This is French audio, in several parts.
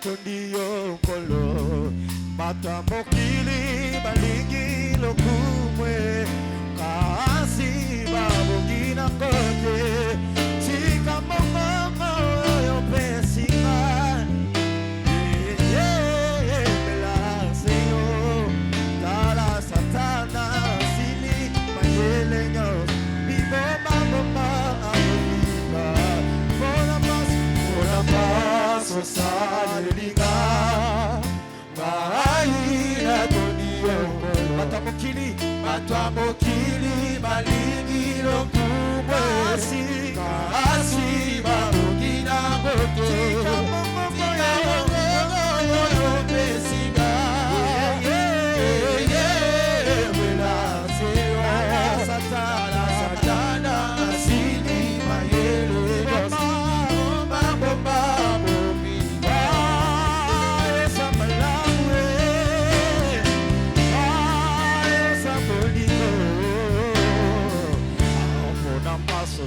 tondi yokolo Mata mokili balingi lokumwe Kasi babugina kote Chika mama yo pesinga Bela seyo Tala satana sili mayelenyo Bibo mama abulika Bona paso saliliga Mahaina toniyo Matamokili malingi lokumwe Kasi babugina kote Tika momo yo pesinga Wela seyo Satana sili mayele Bomba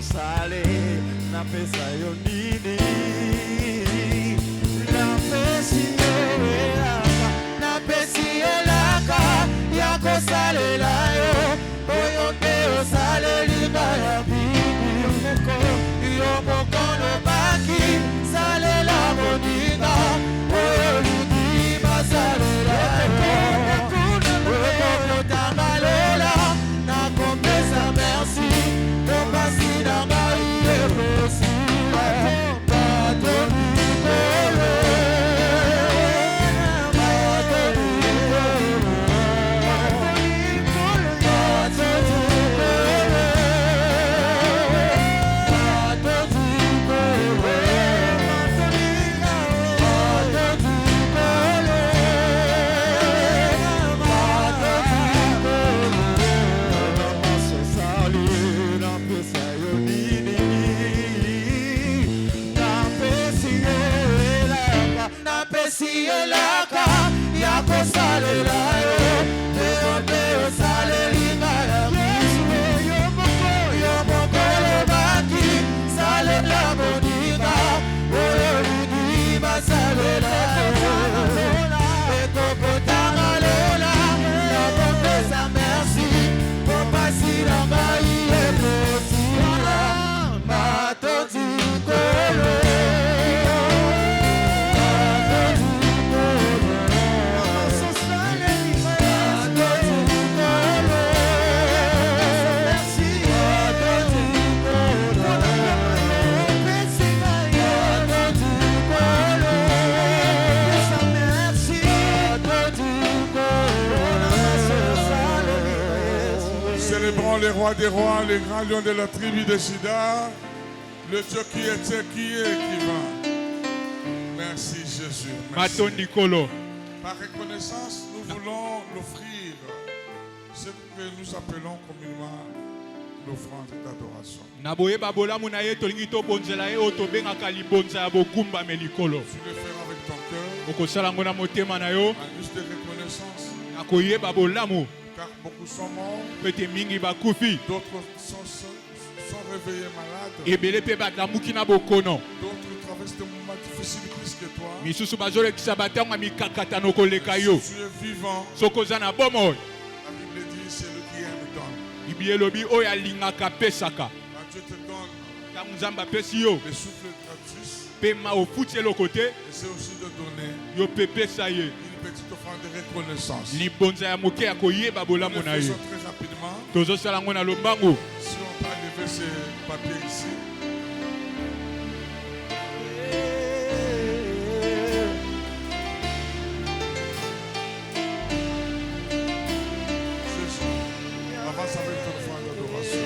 Sale na pesa yo nini na pesi elaka ya kosalela yo oyo te osale liba ya bibi yo mokono baki salela moninga oyo lidi basalela yo tangalela na kompesa merci Merci d'avoir eu merci Célébrons les rois des rois, les grands lions de la tribu de Juda, le Dieu qui était, qui est, qui va. Merci Jésus. Merci. Par reconnaissance, nous voulons l'offrir ce que nous appelons communément l'offrande d'adoration. Tu le feras avec ton cœur, en juste de reconnaissance. Car beaucoup sont morts, d'autres sont réveillés malades, d'autres traversent des moments difficiles plus que toi. Si tu es vivant, la Bible dit c'est le qui aime donne. Quand Dieu te donne le souffle gratuit, et c'est aussi de donner une petite offrande de reconnaissance. Nous le faisons très rapidement. Si on peut enlever ces papiers ici. C'est ça. Avance avec ton offrande d'adoration.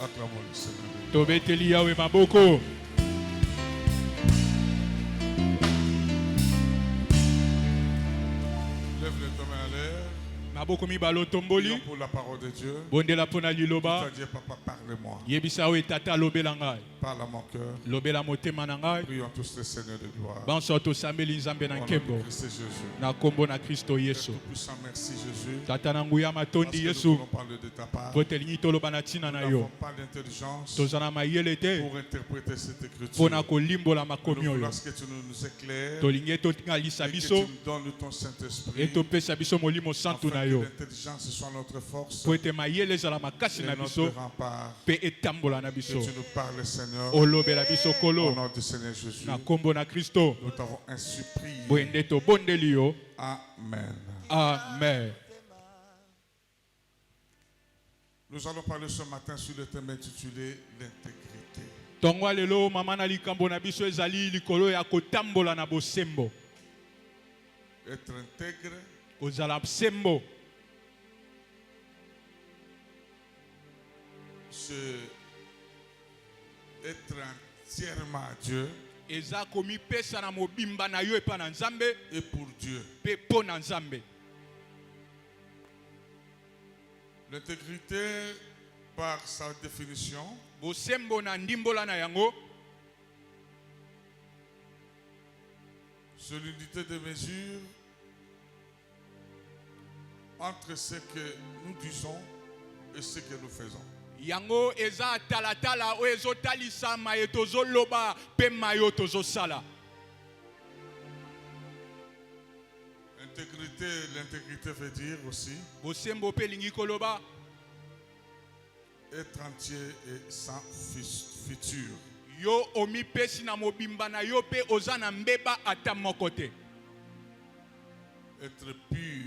Acclamons le Seigneur. Tobeteli Yahweh maboko. Lève les doigts. maboko mibale Prions otomboli pour la parole de Dieu. bondela mpona liloba C'est-à-dire, papa, parle-moi. yebisa oyo tata alobela ngai Parle à mon cœur. lobela motema na ngai Prions tous les seigneurs de gloire. banso tosambeli nzambe na Au nom nkembo de Christ Jésus. na kombo na kristo Père yesu Tout-Puissant, merci Jésus. tata na nguya Parce matondi que nous yesu voulons parler de ta part. po tolingi toloba na ntina Nous na n'avons yo pas d'intelligence toza na mayele te pour interpréter cette écriture. mpona kolimbola Nous makomi oyo voulons que tu nous éclaires tolingi etotingalisa et que tu biso nous donnes ton Saint-Esprit etopesa biso molimo santu afin na que yo l'intelligence soit notre force po ete mayele ezala makasi et na notre biso rempart. mpe etambola na Que biso tu nous parles, Seigneur, olobela biso au kolo nom du Seigneur Jésus. na kombo na kristo Nous t'avons ainsi prié. boye nde tobondeli yo Amen. amen. Nous allons parler ce matin sur le thème intitulé l'intégrité. ntongo lelo mama na likambo na biso ezali likolo ya kotambola na bosembo Être intègre, kozala sembo c'est être entièrement à Dieu eza komipesa na mobimba na yo epa na nzambe et pour Dieu. mpe mpo na nzambe. L'intégrité, par sa définition, bosembo na ndimbola na yango c'est l'unité de mesure entre ce que nous disons et ce que nous faisons. yango eza talatala oyo ezotalisa maye tozoloba mpe mayo tozosala. L'intégrité veut dire aussi bosembo mpe elingi koloba être entier et sans fiture. yo omipesi na mobimba na yo mpe oza na mbeba ata moko te. Être pur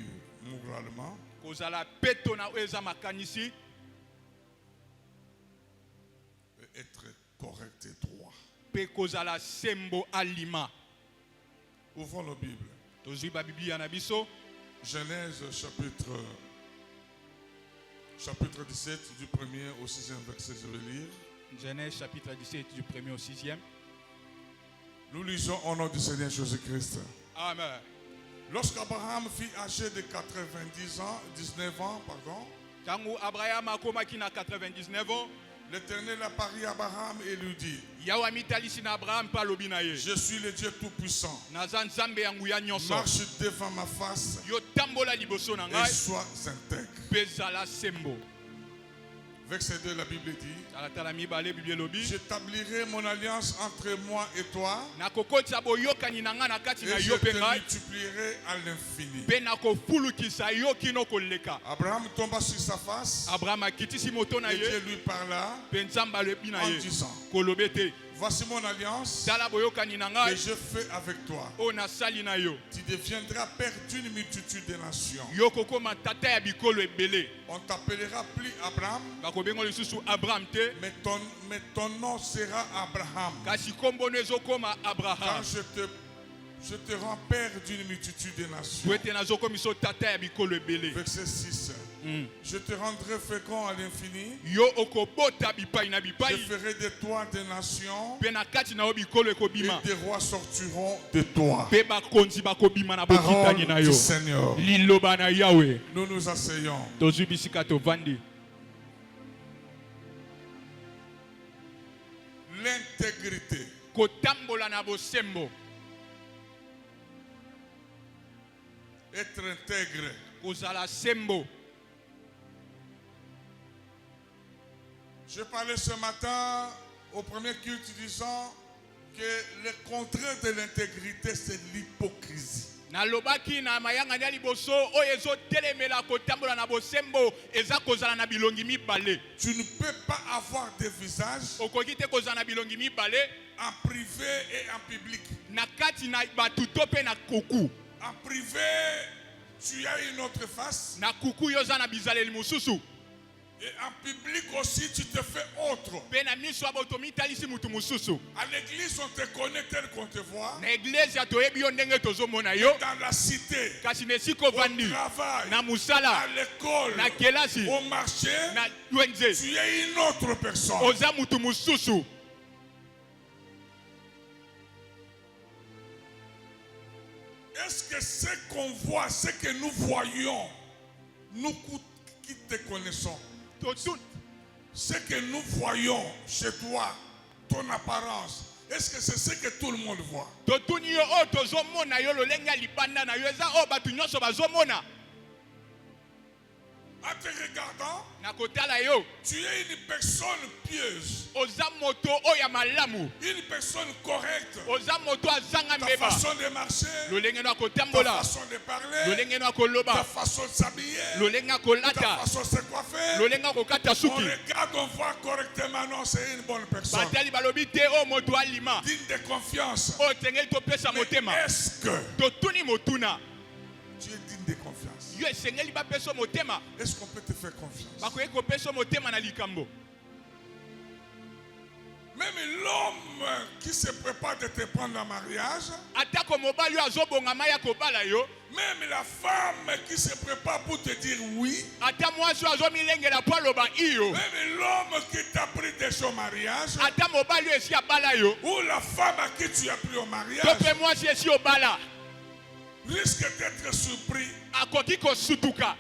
moralement, kozala peto na oyo eza makanisi et être correct et droit. mpe kozala sembo alima. Ouvrons nos Bibles. tozwi babiblia na biso Genèse chapitre 17 du 1er au 6e verset, je vais lire. Genèse chapitre 17 du 1er au 6e. Nous lisons au nom du Seigneur Jésus-Christ. Amen. Lorsqu'Abraham fut âgé de 19 ans, tangu abraham akomaki na 99 ans l'Éternel apparut à Abraham et lui dit, yawe amitalisi na abraham mpe alobi na ye je suis le Dieu Tout-Puissant. naza nzambe ya nguya nyonso Marche devant ma face yo tambola liboso na et ngai sois intègre. mpe zala sembo. Verset 2, la Bible dit, talatala mibale biblia elobi j'établirai mon alliance entre moi et toi nakokotisa boyokani na ngai na kati na et je yo mpe te ngai multiplierai à l'infini. mpe nakofulukisa yo kino koleka. Abraham tomba sur sa face abraham akitisi moto na et Dieu ye lui parla mpe nzambe alobi na en ye disant, koloba ete voici mon alliance tala boyokani na que ngai je fais avec toi. oyo nasali na yo. Tu deviendras père d'une multitude de nations. yo kokoma tata ya bikolo ebele. On t'appellera plus Abraham, bakobenga lisusu abraham te mais ton nom sera Abraham. kasi kombo no ezokoma abraham. Quand je te rends père d'une multitude de nations. po ete nazokomiso tata ya bikolo ebele. Verset 6. Je te rendrai fécond à l'infini. yo okobota bipai na Je bipai ferai de toi des nations mpe na kati na yo bikolo et ekobima des rois sortiront de toi. mpe bakonzi bakobima na bokitani na Parole yo. du Seigneur. liloba na yawe. Nous nous asseyons. tozwi bisika tovandi. L'intégrité. kotambola na bosembo. Être intègre. kozala sembo. Je parlais ce matin au premier culte disant que le contraire de l'intégrité, c'est l'hypocrisie. nalobaki na mayangani ya liboso oyo ezotelemela kotambola na bosembo eza kozala na bilongi mibale. Tu ne peux pas avoir de visage okoki te kozala na bilongi mibale en privé et en public. na kati na bato to mpe na kuku. En privé, tu as une autre face. na kuku yo oza na bizaleli mosusu Et en public aussi, tu te fais autre. mpe na miso ya bato mitalisi mutu mosusu. À l'église, on te connaît tel qu'on te voit. na eglezia toyebi yo ndenge tozomona yo Dans la cité, kasi na esika au ovandi travail, na à musala l'école, na kelasi au marché, na wenze tu es une autre personne. oza mutu mosusu. Est-ce que ce qu'on voit, ce que nous voyons, nous qui te connaissons, Totun. ce que nous voyons chez toi, ton apparence, est-ce que c'est ce que tout le monde voit? Totun yo o tozomona yo lolenga libanda na yo eza o batu nyonso bazomona. En te regardant, Na kotala yo. tu es une personne pieuse, Oza moto o ya malamu. une personne correcte. Oza moto azanga Ta mbeba. façon de marcher, Lolenge no ta kotambola. façon de parler, Lolenge no ta koloba. façon de s'habiller, Lolenge ta kolata. façon de se coiffer. Lolenga kokata On suki. regarde, on voit correctement, non, c'est une bonne personne. Batali balobi te o moto alima. Digne de confiance. O tengeli topesa Mais motema. est-ce que Totuni motuna. tu es digne de confiance? Yo esengeli bapesa motema. Est-ce qu'on peut te faire confiance? Bakoki kopesa motema na likambo. Même l'homme qui se prépare de te prendre en mariage, Atako mobali yo azobongama ya kobala yo. même la femme qui se prépare pour te dire oui, Ata mwasi yo azomilengela po aloba iyo. même l'homme qui t'a pris déjà au mariage, Ata mobali yo esi abala yo. ou la femme à qui tu as pris au mariage, To mpe mwasi esi obala. risque d'être surpris, Akoki kosutuka.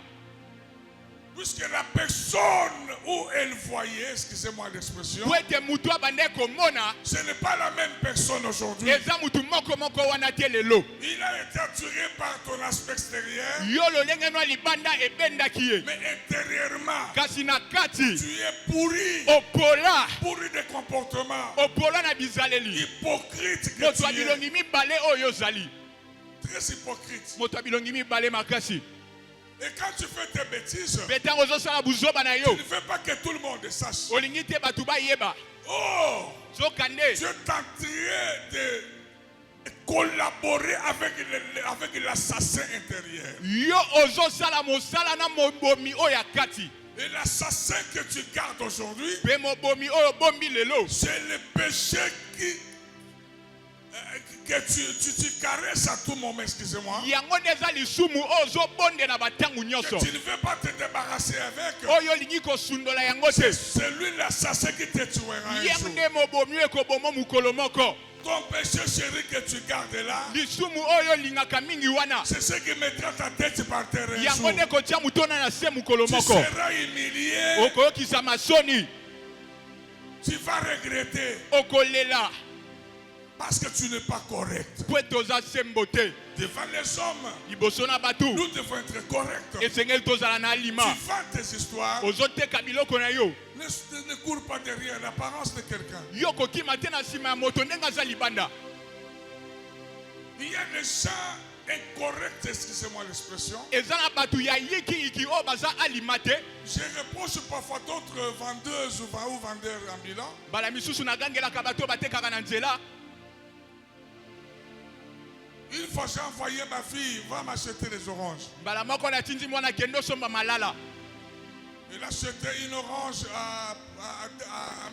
puisque la personne où elle voyait, excusez-moi l'expression, Po ete mutu abande komona. ce n'est pas la même personne aujourd'hui. Eza mutu moko moko wana te lelo. Il a été attiré par ton aspect extérieur, Yo lolenge no libanda ebendaki ye. mais intérieurement, Kasi na kati. tu es pourri, Opola. pourri de comportement, Opola na bizaleli. hypocrite que Moto tu es, abilongi mibale oyo zali. très hypocrite. Moto abilongi mibale makasi. Et quand tu fais tes bêtises, Betango ozosala buzoba na tu yo. ne fais pas que tout le monde sache. Olingi te batu bayeba. Oh, Zokande. tu es en train de collaborer avec l'assassin intérieur. Yo ozosala mosala na mobomi oyo ya kati. Et l'assassin que tu gardes aujourd'hui, Pe mobomi oyo bombi lelo. c'est le péché que tu caresses à tout moment, excusez-moi. Yango neza lisumu ozobonde na batangu Que nyonso. tu ne veux pas te débarrasser avec. Oyo olingi kosundola yango te. C'est lui l'assassin qui te tuera un jour. Yemne mobomi oyo ekobomo mukolo moko. Ton péché chéri que tu gardes là, Lisumu oyo lingaka mingi wana. c'est ce qui mettra ta tête par terre un Yango jour. ne kotia mutona na se mukolo Tu moko. seras humilié, Okoyokisa masoni. tu vas regretter Okolela. parce que tu n'es pas correct. Po ete oza sembo te. Devant les hommes, Liboso na batu. nous devons être corrects. Esengeli tozala na Tu alima. vends tes histoires, Ozoteka biloko na yo. ne cours pas derrière l'apparence de quelqu'un. Yo kokima te na nsima ya moto ndenge aza libanda. Il y a des gens incorrects, excusez-moi l'expression. Eza na batu ya yiki oyo baza alima te. Je reproche parfois d'autres vendeuses ou vendeurs ambulants Bala misusu nagangelaka bato oyo batekaka na nzela. Une fois j'ai envoyé ma fille, va m'acheter des oranges. Mbala moko natindi mwana kende osomba malala. Il a acheté une orange à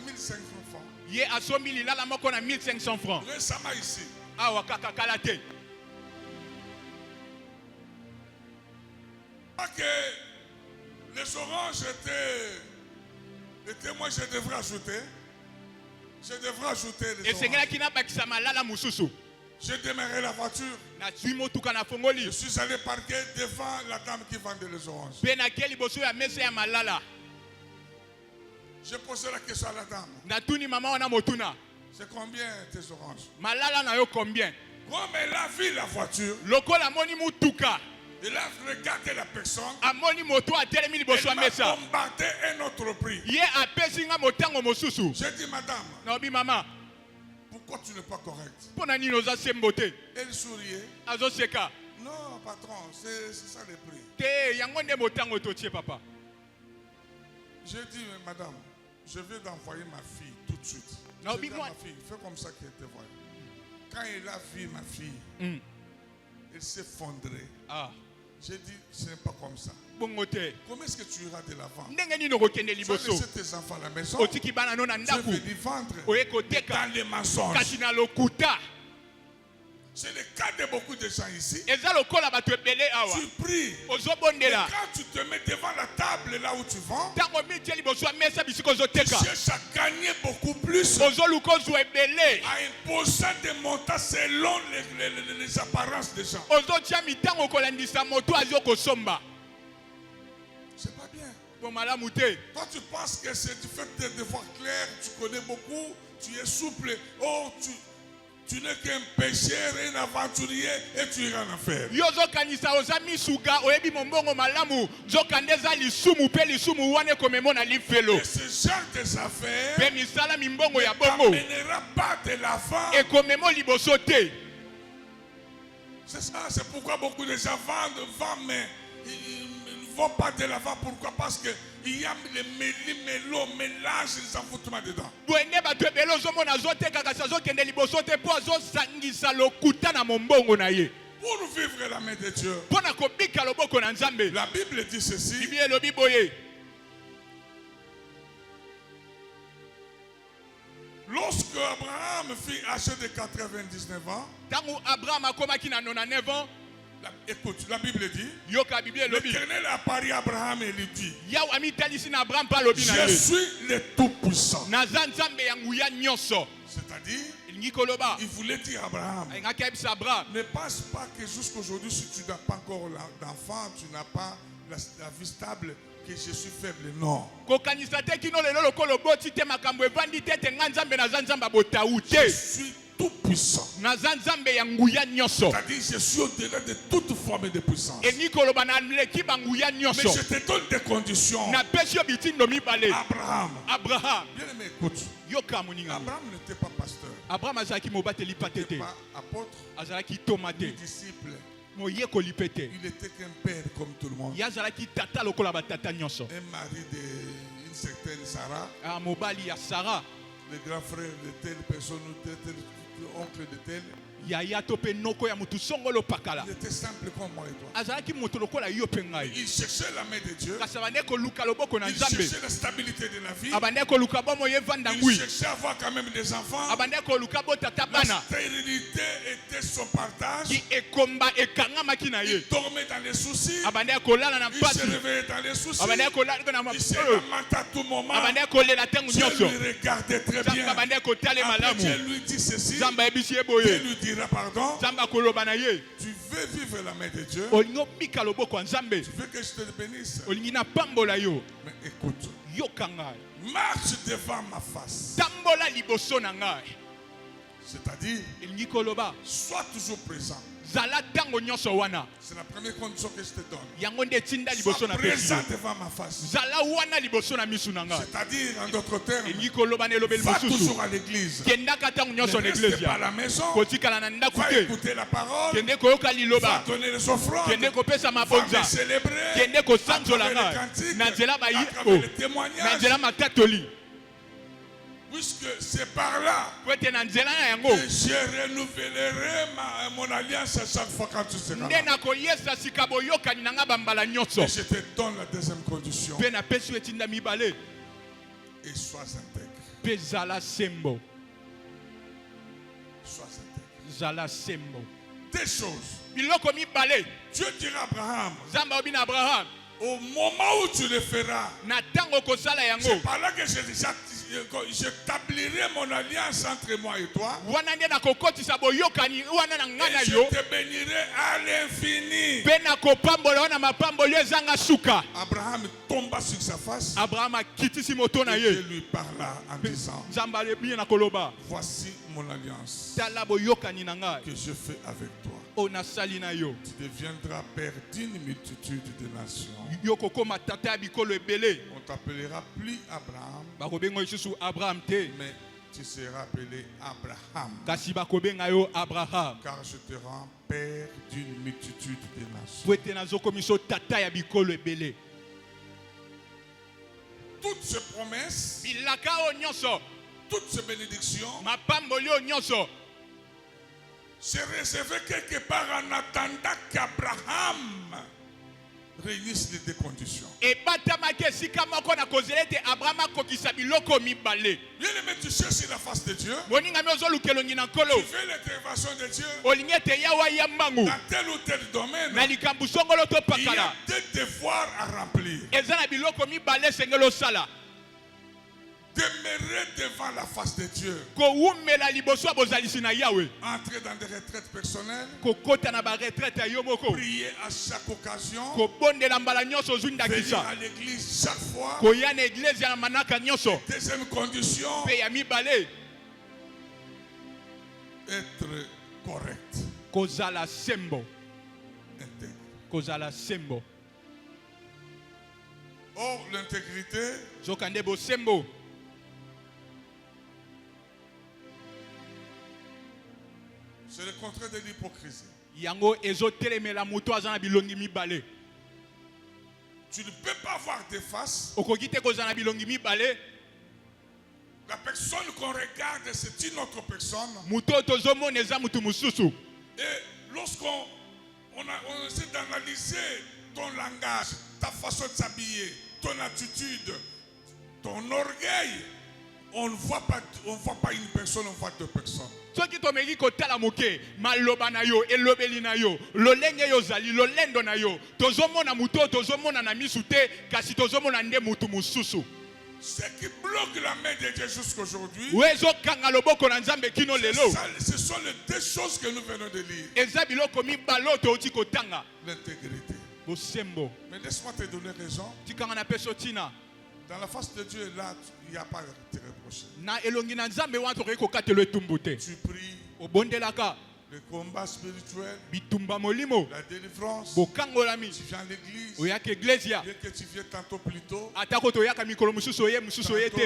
1500 francs. Ye asombi lilala moko na 1500 francs. Récemment ici. Awa kaka kala te. Pas que les oranges étaient moi je devrais ajouter. Je devrais ajouter les oranges. Esengelaki na bakisa malala mususu. J'ai démarré la voiture. Nazwi motuka na fongoli. Je suis allé parquer devant la dame qui vendait les oranges. Pe nakie liboso ya mesa ya malala. J'ai posé la question à la dame. Natuni mama wana motuna. C'est combien tes oranges? Malala na yo combien? Comme elle a vu la voiture, Lokola moni mutuka. elle a regardé la personne. Amoni moto atelemi liboso ya Elle m'a mesa. bombardé un autre prix. Ye apesi nga motango mosusu. J'ai dit, madame, Naobi mama, pourquoi tu n'es pas correct? pona nini oza sembo te? Elle souriait. Azoseka. Non, patron, c'est ça le prix. Te yango nde motango totie papa. J'ai dit, mais madame, je vais d'envoyer ma fille tout de suite. Non, J'ai dit à dis-moi. ma fille, fais comme ça qu'elle te voit. Quand elle a vu ma fille, elle s'est effondrée. Ah, J'ai dit, ce n'est pas comme ça. bongo te. Comment est-ce que tu iras de l'avant? Ndenge nini okokende Tu as liboso? laissé tes enfants à la maison. Otiki bana no na Tu ndaku. veux les vendre Oye koteka. dans les mensonges. Kasi na lokuta. C'est le cas de beaucoup de gens ici. Eza lokola bato ebele awa. Tu pries. Et Ozobondela. quand tu te mets devant la table là où tu vends, Tango mitie liboso ya mesa bisika tu ozoteka. cherches à gagner beaucoup plus Ozoluka ozwa ebele. en imposant des montants selon les apparences des gens. Ozotia mitango kolandisa moto azo kosomba. bien. Toi, tu penses que c'est du fait de voir clair, tu connais beaucoup, tu es souple. Oh, tu n'es qu'un pécheur, un aventurier et tu iras en enfer. Et ce genre des affaires ne t'amènera pas de l'avant. C'est ça, c'est pourquoi beaucoup de gens vendent, mais ils ne vont pas de l'avant. Pourquoi? Parce qu'il y a les mélange, les envoûtements dedans. Pour vivre la main de Dieu, la Bible dit ceci. Lorsque Abraham fut âgé de 99 ans, écoute, la Bible dit, l'Éternel apparut à Abraham et lui dit, je suis le Tout-Puissant. C'est-à-dire, il voulait dire à Abraham, ne pense pas que jusqu'aujourd'hui, si tu n'as pas encore d'enfant, tu n'as pas la vie stable, que je suis faible. Non. Je suis tout puissant. C'est-à-dire, je suis au-delà de toute forme de puissance. Mais je te donne des conditions. Abraham. Bien aimé, écoute. Abraham n'était pas pasteur. Il n'était pas apôtre. Ni disciple. Il était qu'un père comme tout le monde. Un mari d'une certaine Sarah. Le grand frère de telle personne ou tel oncle de tel. Il était simple comme moi et toi. Il cherchait la main de Dieu. Il cherchait la stabilité de la vie. Il cherchait à avoir quand même des enfants. La stérilité était son partage. Il dormait dans les soucis. Il se réveillait dans les soucis. Il se lamentait à tout moment. Dieu lui regardait très bien. Après Dieu lui dit ceci. Dieu lui dira pardon. Tu veux vivre la main de Dieu. Tu veux que je te bénisse. Mais écoute. Marche devant ma face. C'est-à-dire, sois toujours présent. C'est la première condition que je te donne. Sois présent devant ma face. C'est-à-dire, en d'autres termes, va toujours à l'église. Ne reste pas à la maison. Va écouter la parole. Va donner les offrandes. Va me célébrer. À travers les cantiques. À travers les témoignages. Puisque c'est par là que je renouvellerai mon alliance à chaque fois quand tu seras là. Et je te donne la deuxième condition. Et sois intègre. Sois intègre. Deux choses. Dieu dira à Abraham, au moment où tu le feras, c'est par là que j'établirai mon alliance entre moi et toi. Et je te bénirai à l'infini. Abraham tomba sur sa face. Et Dieu lui parla en disant, voici mon alliance que je fais avec toi. Tu deviendras père d'une multitude de nations. On t'appellera plus Abraham, mais tu seras appelé Abraham. Car je te rends père d'une multitude de nations. Toutes ces promesses, toutes ces bénédictions, c'est réservé quelque part en attendant qu'Abraham réunisse les deux conditions. Bien aimé, tu cherches la face de Dieu. Tu veux l'intervention de Dieu dans tel ou tel domaine. Il y a deux devoirs à remplir. demeurer devant la face de Dieu. Entrer Entrer dans des retraites personnelles. Prier à chaque occasion. Venir à l'église chaque fois. Deuxième condition. Être correct. Intègre. Or, l'intégrité, c'est le contraire de l'hypocrisie. Tu ne peux pas avoir de face. La personne qu'on regarde, c'est une autre personne. Et lorsqu'on essaie d'analyser ton langage, ta façon de s'habiller, ton attitude, ton orgueil, on ne voit pas une personne, on voit deux personnes. Ce qui bloque la main de Dieu jusqu'aujourd'hui, ce sont les deux choses que nous venons de lire. L'intégrité. Mais laisse-moi te donner raison. Dans la face de Dieu, là, il n'y a pas à te reprocher. Tu pries. Le combat spirituel, la délivrance, tu viens à l'église, bien que tu viens tantôt plus tôt,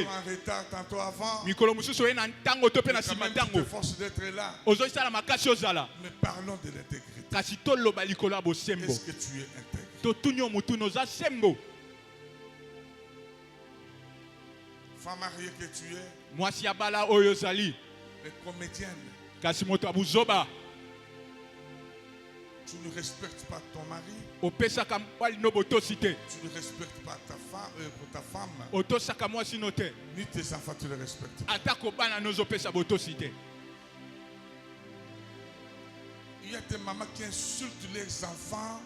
tantôt en retard, tantôt avant, mais quand même tu te forces d'être là. Mais parlons de l'intégrité. Est-ce que tu es intègre? Femme mariée que tu es, les comédiennes, tu ne respectes pas ton mari. Tu ne respectes pas ta femme. Ni tes enfants, tu ne les respectes pas. Il y a des mamans qui insultent les enfants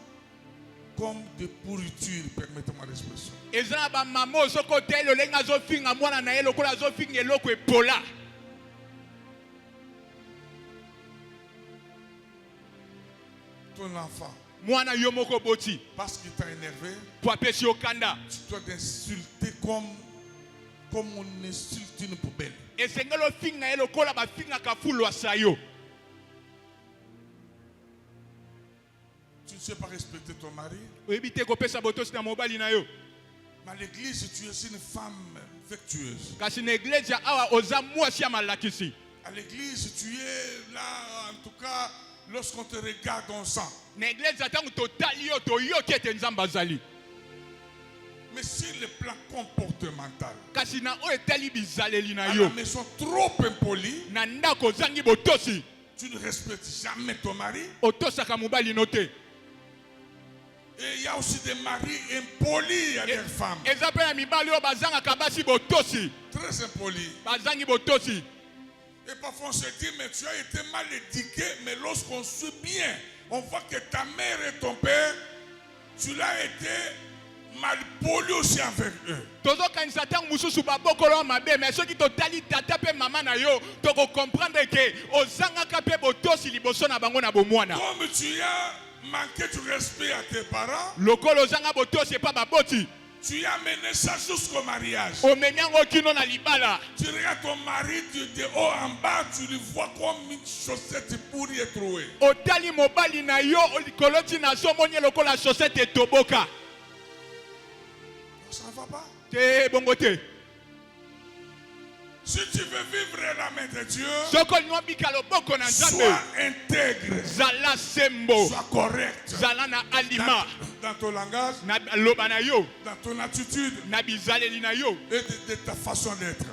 comme de pourriture, permettez-moi l'expression. Ton enfant, parce qu'il t'a énervé, tu dois t'insulter comme on insulte une poubelle. Tu ne sais pas respecter ton mari. Mais à l'église, tu es une femme vertueuse. À l'église, tu es là, en tout cas, lorsqu'on te regarde, on sent. Mais sur le plan comportemental, à la maison trop impoli, tu ne respectes jamais ton mari. Et il y a aussi des maris impolis à leurs femmes. Très impolis. Et parfois on se dit, mais tu as été mal éduqué, mais lorsqu'on suit bien, on voit que ta mère et ton père, tu l'as été mal poli aussi avec eux. Comme tu as manqué du respect à tes parents, tu as mené ça jusqu'au mariage. Tu regardes ton mari de haut en bas, tu le vois comme une chaussette pourrie et trouée. Ça ne va pas. Si tu veux vivre la main de Dieu, sois intègre, sois correct dans ton langage, dans ton attitude et de ta façon d'être.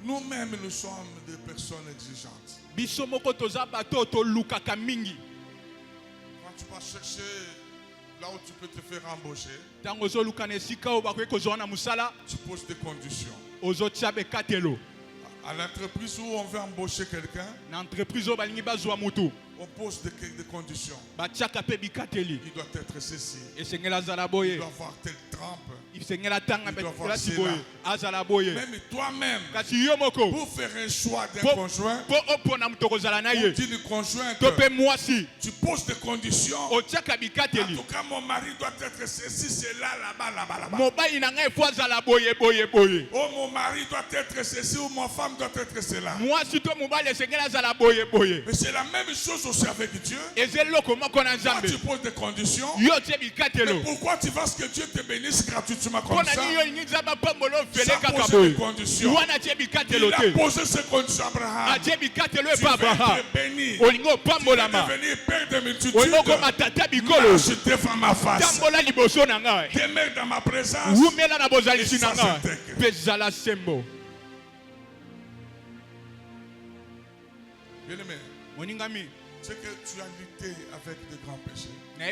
Nous-mêmes, nous sommes des personnes exigeantes. Quand tu vas chercher là où tu peux te faire embaucher, tu poses des conditions. À l'entreprise où on veut embaucher quelqu'un, On pose des conditions. Il doit être ceci. Il doit avoir telle trempe. Il doit avoir cela. Même toi-même, pour faire un choix d'un conjoint, pour dire le conjoint, tu poses des conditions. En tout cas, mon mari doit être ceci, cela, là-bas, là-bas, là-bas. Oh, mon mari doit être ceci, ou ma femme doit être cela. Mais c'est la même chose aussi avec Dieu. Toi, tu poses des conditions. Mais pourquoi tu vas que Dieu te bénisse gratuitement comme ça? Ça pose des conditions. Il a posé ces conditions à Abraham. Tu vas être béni. Tu vas devenir père de multitudes. Marche devant ma face. Demeure dans ma présence. Et sans intègre. Bien-aimé, c'est que tu as lutté avec de grands péchés. Il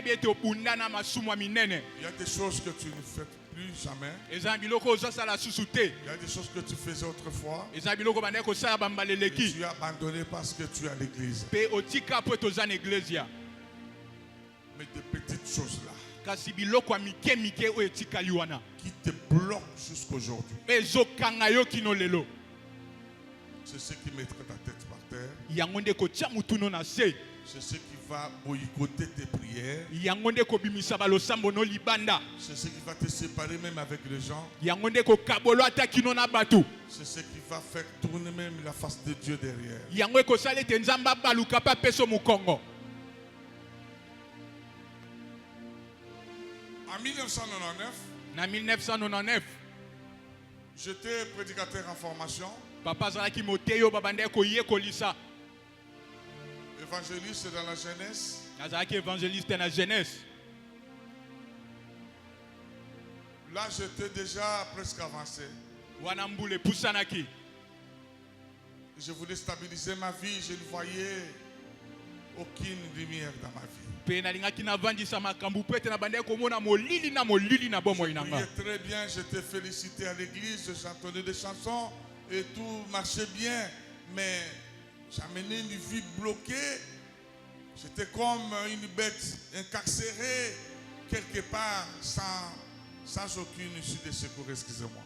y a des choses que tu ne fais plus jamais. Il y a des choses que tu faisais autrefois. Et tu as abandonné parce que tu es à l'église. Mais des petites choses là qui te bloquent jusqu'aujourd'hui. C'est ce qui mettrait ta tête par terre. C'est ce qui va boycotter tes prières. C'est ce qui va te séparer même avec les gens. C'est ce qui va faire tourner même la face de Dieu derrière. En 1999, j'étais prédicateur en formation. Évangéliste dans la jeunesse. Là, j'étais déjà presque avancé. Je voulais stabiliser ma vie. Je ne voyais aucune lumière dans ma vie. Je priais très bien. J'étais félicité à l'église. J'entendais des chansons et tout marchait bien. Mais j'amenais une vie bloquée. J'étais comme une bête incarcérée quelque part sans aucune issue de secours, excusez-moi.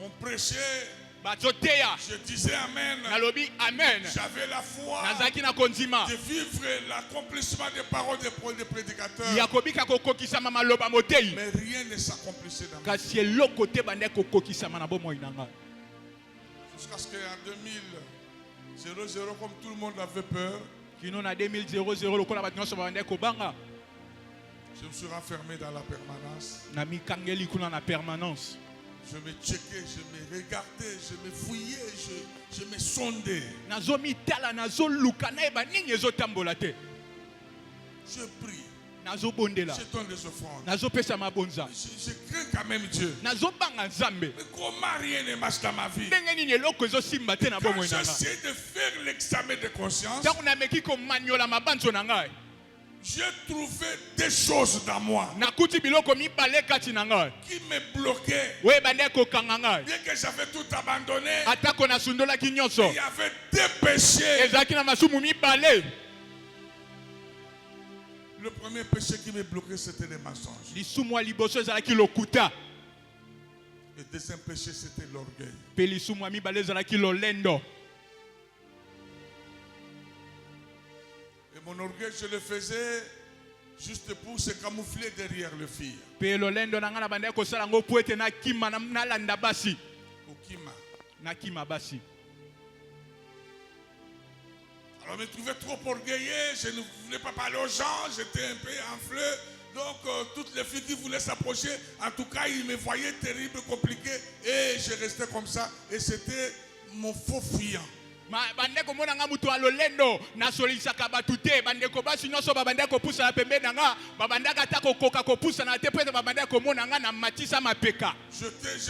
On prêchait. Je disais Amen. J'avais la foi de vivre l'accomplissement des paroles des prédicateurs. Mais rien ne s'accomplissait dans ma vie. Jusqu'à ce qu'en 2000, comme tout le monde avait peur, je me suis renfermé dans la permanence. Je me checkais, je me regardais, je me fouillais, je me sondais. Je prie. Je donne des offrandes. Je crains quand même Dieu. Mais comment rien ne marche dans ma vie? Quand j'essaie de faire l'examen de conscience, j'ai trouvé des choses dans moi qui me bloquaient. Bien que j'avais tout abandonné, il y avait des péchés. Le premier péché qui me bloquait, c'était les mensonges. Le deuxième péché, c'était l'orgueil. Et mon orgueil, je le faisais juste pour se camoufler derrière le fil. Alors, je me trouvais trop orgueilleux, je ne voulais pas parler aux gens, j'étais un peu enflé. Donc, toutes les filles qui voulaient s'approcher, en tout cas, ils me voyaient terrible, compliqué. Et je restais comme ça. Et c'était mon faux fuyant. Je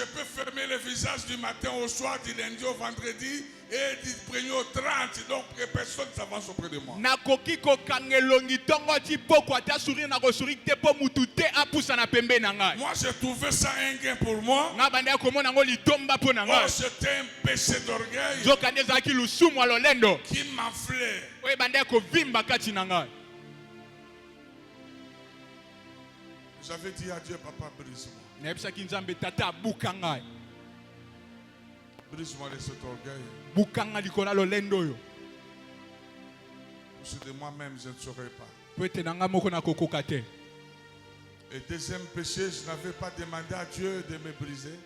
peux fermer le visage du matin au soir, du lundi au vendredi. Et dit prenons 30, donc personne ne s'avance auprès de moi. Moi j'ai trouvé ça un gain pour moi. Oh, c'était un péché d'orgueil qui m'enflait. J'avais dit à Dieu, papa, brise-moi. Brise-moi de cet orgueil. Parce que de moi-même, je ne saurais pas. Et deuxième péché, je n'avais pas demandé à Dieu de me briser.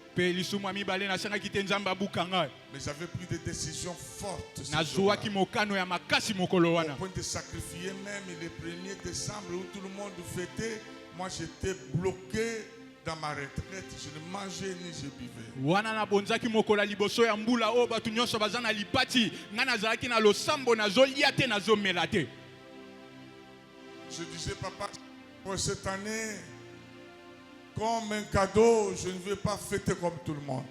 Mais j'avais pris des décisions fortes. Au point de sacrifier même le 1er décembre où tout le monde fêtait. Moi, j'étais bloqué dans ma retraite. Je ne mangeais ni je buvais. Je disais, papa, pour cette année, comme un cadeau, je ne vais pas fêter comme tout le monde.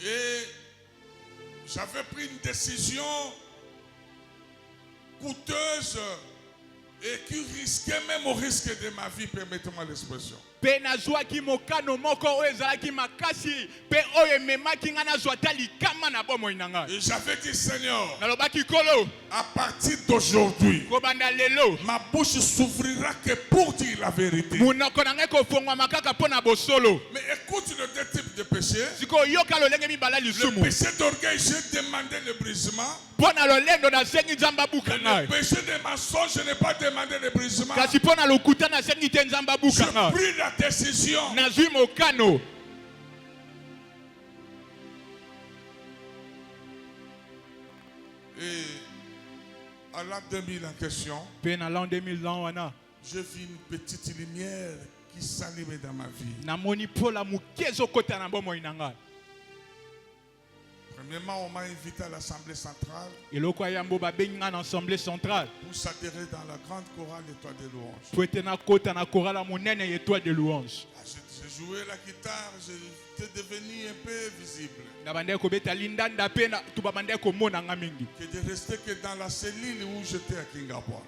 Et j'avais pris une décision coûteuse et qui risquait même au risque de ma vie, permettez-moi l'expression. Et j'avais dit, Seigneur, à partir d'aujourd'hui, ma bouche s'ouvrira que pour dire la vérité. Mais écoute le deux types de péchés. Le péché d'orgueil, j'ai demandé le brisement. Le péché de mensonge, je n'ai pas demandé le brisement. Je prie la décision. Et à l'an 2000 en question, je vis une petite lumière qui s'allume dans ma vie. Premièrement, on m'a invité à l'Assemblée centrale pour s'adhérer dans la grande chorale Étoile de louange. J'ai joué la guitare, j'étais devenu un peu visible. Que de rester que dans la cellule où j'étais à Kingabois.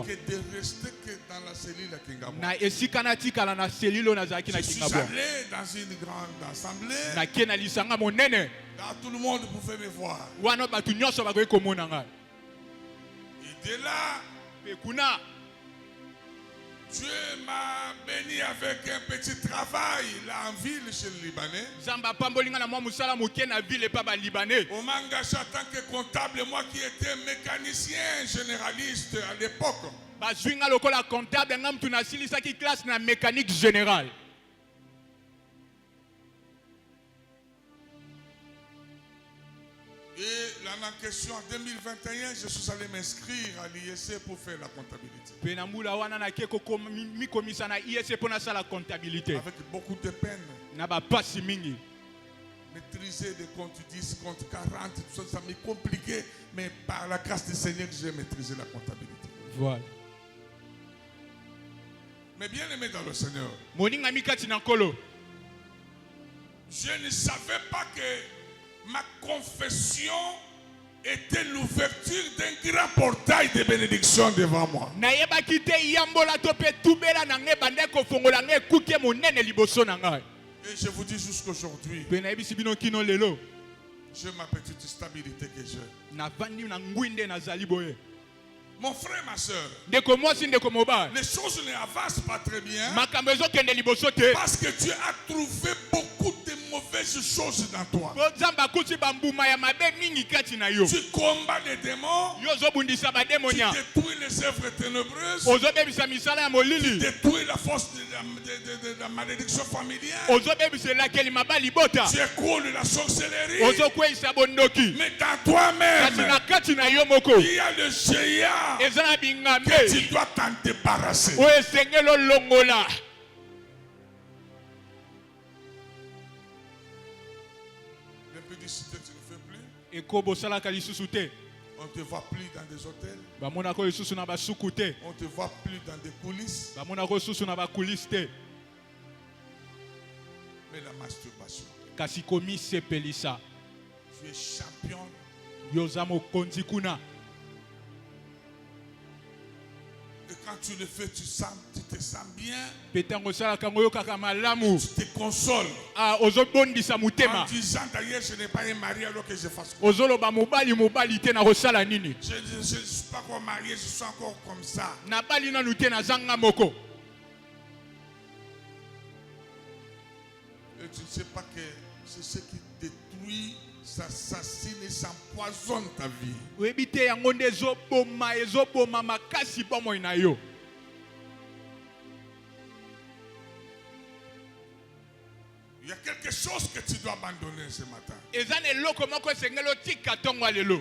Que de rester que dans la cellule à Kingabois. Je suis allé dans une grande assemblée. Là, tout le monde pouvait me voir. Et de là, Dieu m'a béni avec un petit travail là en ville chez le Libanais. On m'a engagé en tant que comptable, moi qui étais mécanicien généraliste à l'époque. Et là, en question, en 2021, je suis allé m'inscrire à l'ISC pour faire la comptabilité. Avec beaucoup de peine. Maîtriser des comptes 10, comptes 40, tout ça m'est compliqué. Mais par la grâce du Seigneur, j'ai maîtrisé la comptabilité. Voilà. Mais bien aimé dans le Seigneur, je ne savais pas que ma confession était l'ouverture d'un grand portail de bénédiction devant moi. Et je vous dis jusqu'aujourd'hui, j'ai ma petite stabilité que j'ai. Mon frère, ma soeur, les choses ne avancent pas très bien parce que Dieu a trouvé beaucoup de mauvaises choses dans toi. Tu combats les démons, tu détruis les œuvres ténébreuses, tu détruis la force de la malédiction familiale, tu écroules la sorcellerie, mais dans toi-même, il y a le géant que tu dois t'en débarrasser. L'impudicité, tu ne fais plus. On ne te voit plus dans des hôtels. On ne te voit plus dans des coulisses. Mais la masturbation. Kasi komi sepelisa. Tu es champion. Yozamo konzikuna. Et quand tu le fais, tu te sens bien. Tu te consoles. En disant d'ailleurs, je n'ai pas un mari alors que je fasse quoi. Je ne suis pas encore marié, je suis encore comme ça. Et tu ne sais pas que c'est ce qui détruit, ça assassine et ça empoisonne ta vie. Il y a quelque chose que tu dois abandonner ce matin. Il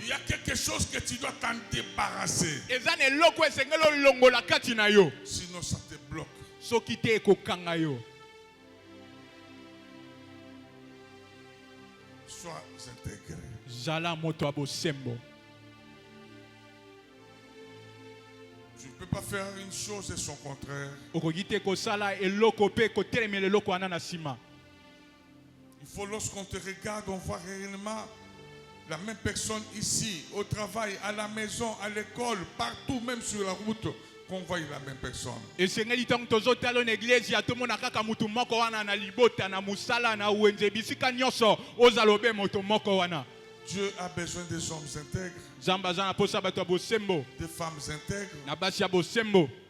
y a quelque chose que tu dois t'en débarrasser. Sinon ça te bloque. Sois intégré. Tu ne peux pas faire une chose et son contraire. Il faut lorsqu'on te regarde, on voit réellement la même personne ici, au travail, à la maison, à l'école, partout, même sur la route, qu'on voit la même personne. Dieu a besoin des hommes intègres, des femmes intègres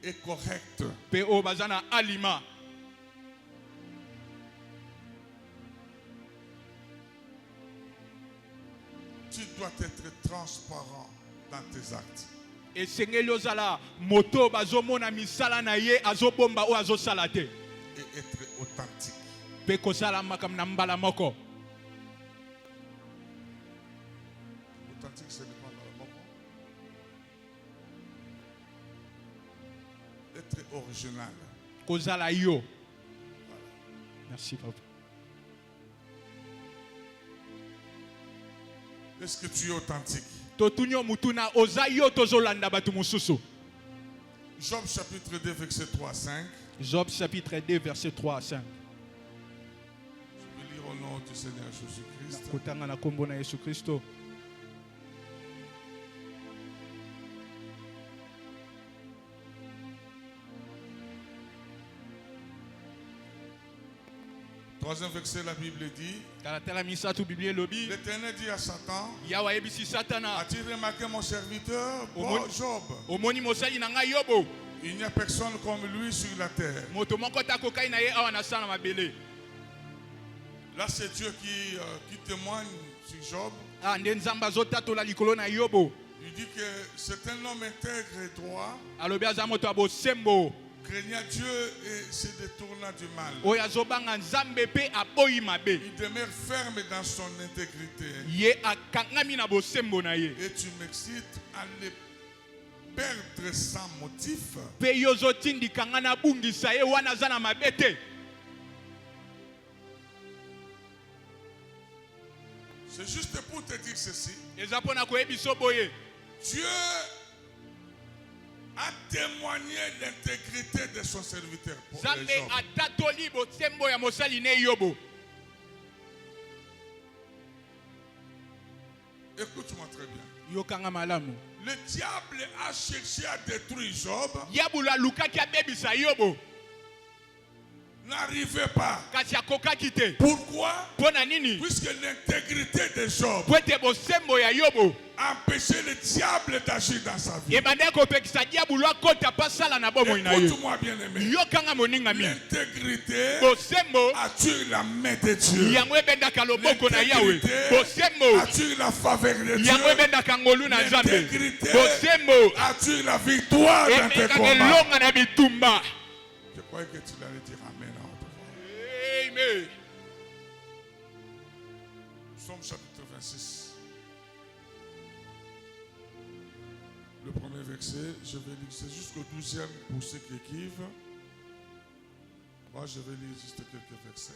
et correctes. Tu dois être transparent dans tes actes. Et être authentique. Authentique, c'est le nom de la moko. Être original. Voilà. Merci, papa. Est-ce que tu es authentique? Job chapitre 2 verset 3 à 5. Job chapitre 2 verset 3 à 5. Je vais lire au nom du Seigneur Jésus-Christ. Troisième verset, la Bible dit, l'Éternel dit à Satan, as-tu remarqué mon serviteur Job? Il n'y a personne comme lui sur la terre. Là, c'est Dieu qui témoigne sur Job. Il dit que c'est un homme intègre et droit. Craignant Dieu et se détournant du mal. Il demeure ferme dans son intégrité. Et tu m'excites à le perdre sans motif. C'est juste pour te dire ceci. Dieu a témoigné l'intégrité de son serviteur. Écoute-moi très bien. Le diable a cherché à détruire Job. N'arrivait pas. Pourquoi? Puisque l'intégrité de Job empêchait le diable d'agir dans sa vie. Écoute-moi bien aimé. L'intégrité attire la main de Dieu. L'intégrité attire la faveur de Dieu. L'intégrité attire la victoire dans tes combats. Je croyais que tu allais dire Amen. Amen. Psaume chapitre 26. Le premier verset, je vais lire, c'est jusqu'au 12e pour ceux qui écrivent. Moi, je vais lire juste quelques versets.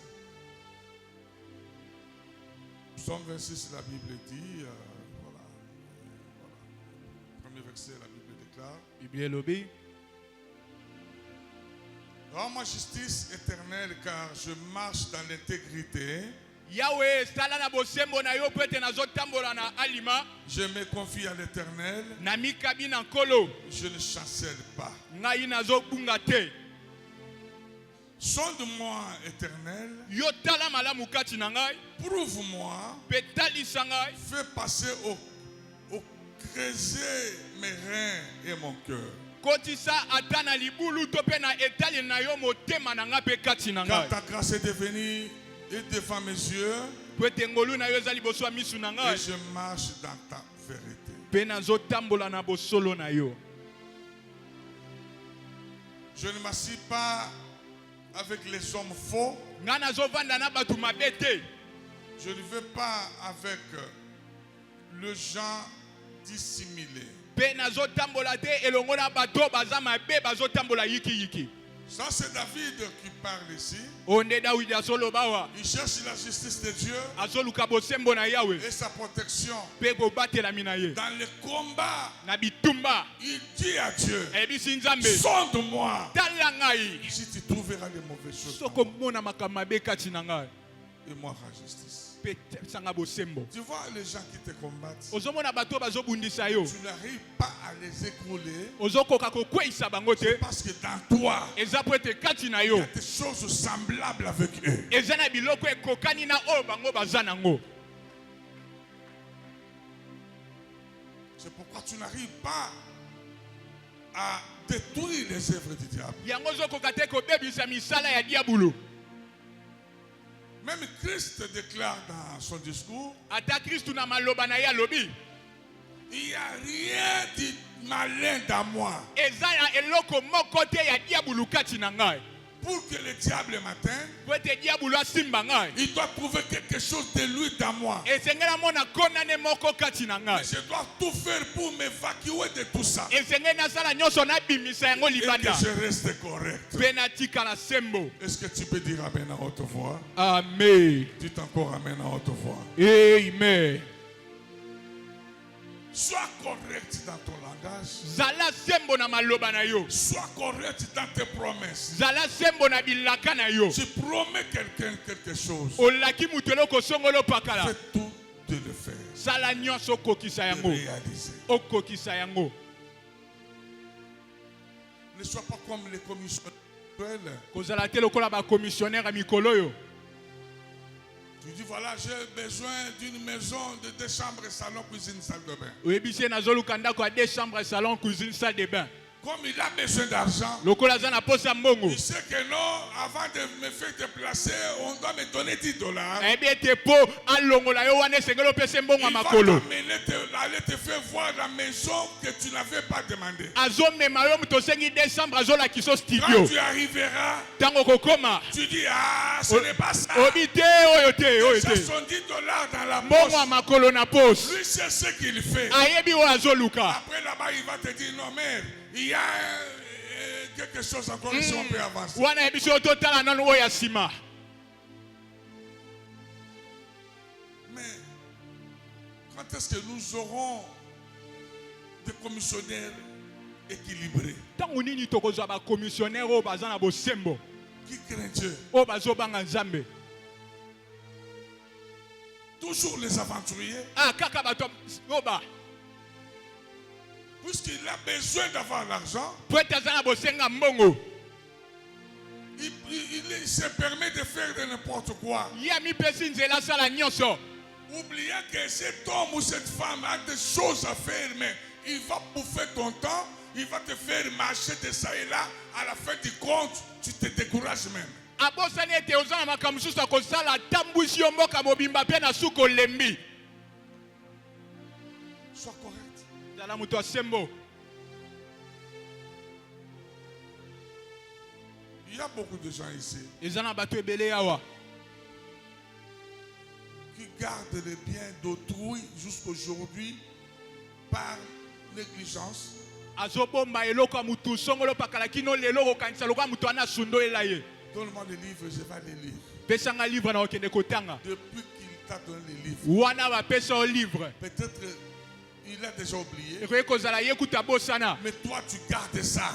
Psaume 26, la Bible dit, voilà. Premier verset, la Bible déclare. Rends-moi justice éternelle car je marche dans l'intégrité. Yahweh, salana bosembo na yo pete na zotambola na alima. Je me confie à l'Éternel. Na mikabi na nkolo. Je ne chancelle pas. Ngai na zo bunga te. Sonde-moi, Éternel. Yo tala malamu kati na ngai. Prouve-moi. Petalisa ngai. Fais passer au creuset mes reins et mon cœur. Kotisa atana libulu tope na etali na yo motema na nga pe kati na ngai. Car ta grâce est devenue devant mes yeux. Et je marche dans ta vérité. Je ne m'assieds pas avec les hommes faux. Je ne veux pas avec le gens dissimulés. Ça c'est David qui parle ici. Il cherche la justice de Dieu et sa protection. Dans le combat, il dit à Dieu, sonde-moi si tu trouveras les mauvaises choses et moi la justice. Tu vois les gens qui te combattent, tu n'arrives pas à les écrouler. C'est parce que dans toi il y a des choses semblables avec eux. C'est pourquoi tu n'arrives pas à détruire les œuvres du diable. Même Christ déclare dans son discours, il n'y a rien de malin dans moi. Pour que le diable m'atteigne, il doit trouver quelque chose de lui dans moi. Mais je dois tout faire pour m'évacuer de tout ça. Et que je reste correct. Est-ce que tu peux dire Amen à haute voix? Amen. Dites encore Amen à haute voix. Amen. Sois correct dans ton langage. Sois correct dans tes promesses. Tu promets quelqu'un quelque chose. Fais tout de le faire. De réaliser. Ne sois pas comme les commissionnaires. Tu dis voilà, j'ai besoin d'une maison de 2 chambres, salon, cuisine, salle de bain. Comme il a besoin d'argent, il sait que non, avant de me faire déplacer, on doit me donner $10. Il va t'amener, aller te faire voir la maison que tu n'avais pas demandé. Quand tu arriveras, tu dis ah, ce n'est pas ça. Ça sont $10 dans la poche. Lui, c'est ce qu'il fait. Après là-bas, il va te dire non, mère. Il y a quelque chose encore ici, on peut avancer. Mais quand est-ce que nous aurons des commissionnaires équilibrés qui craignent Dieu? Toujours les aventuriers. Puisqu'il a besoin d'avoir l'argent, il se permet de faire de n'importe quoi. Oubliant que cet homme ou cette femme a des choses à faire, mais il va bouffer ton temps, il va te faire marcher de ça et là. À la fin du compte, tu te décourages même. Sois correct. Il y a beaucoup de gens ici qui gardent les biens d'autrui jusqu'aujourd'hui par négligence. Donne-moi les livres, je vais les lire. Depuis qu'il t'a donné les livres, peut-être il a déjà oublié. Mais toi, tu gardes ça.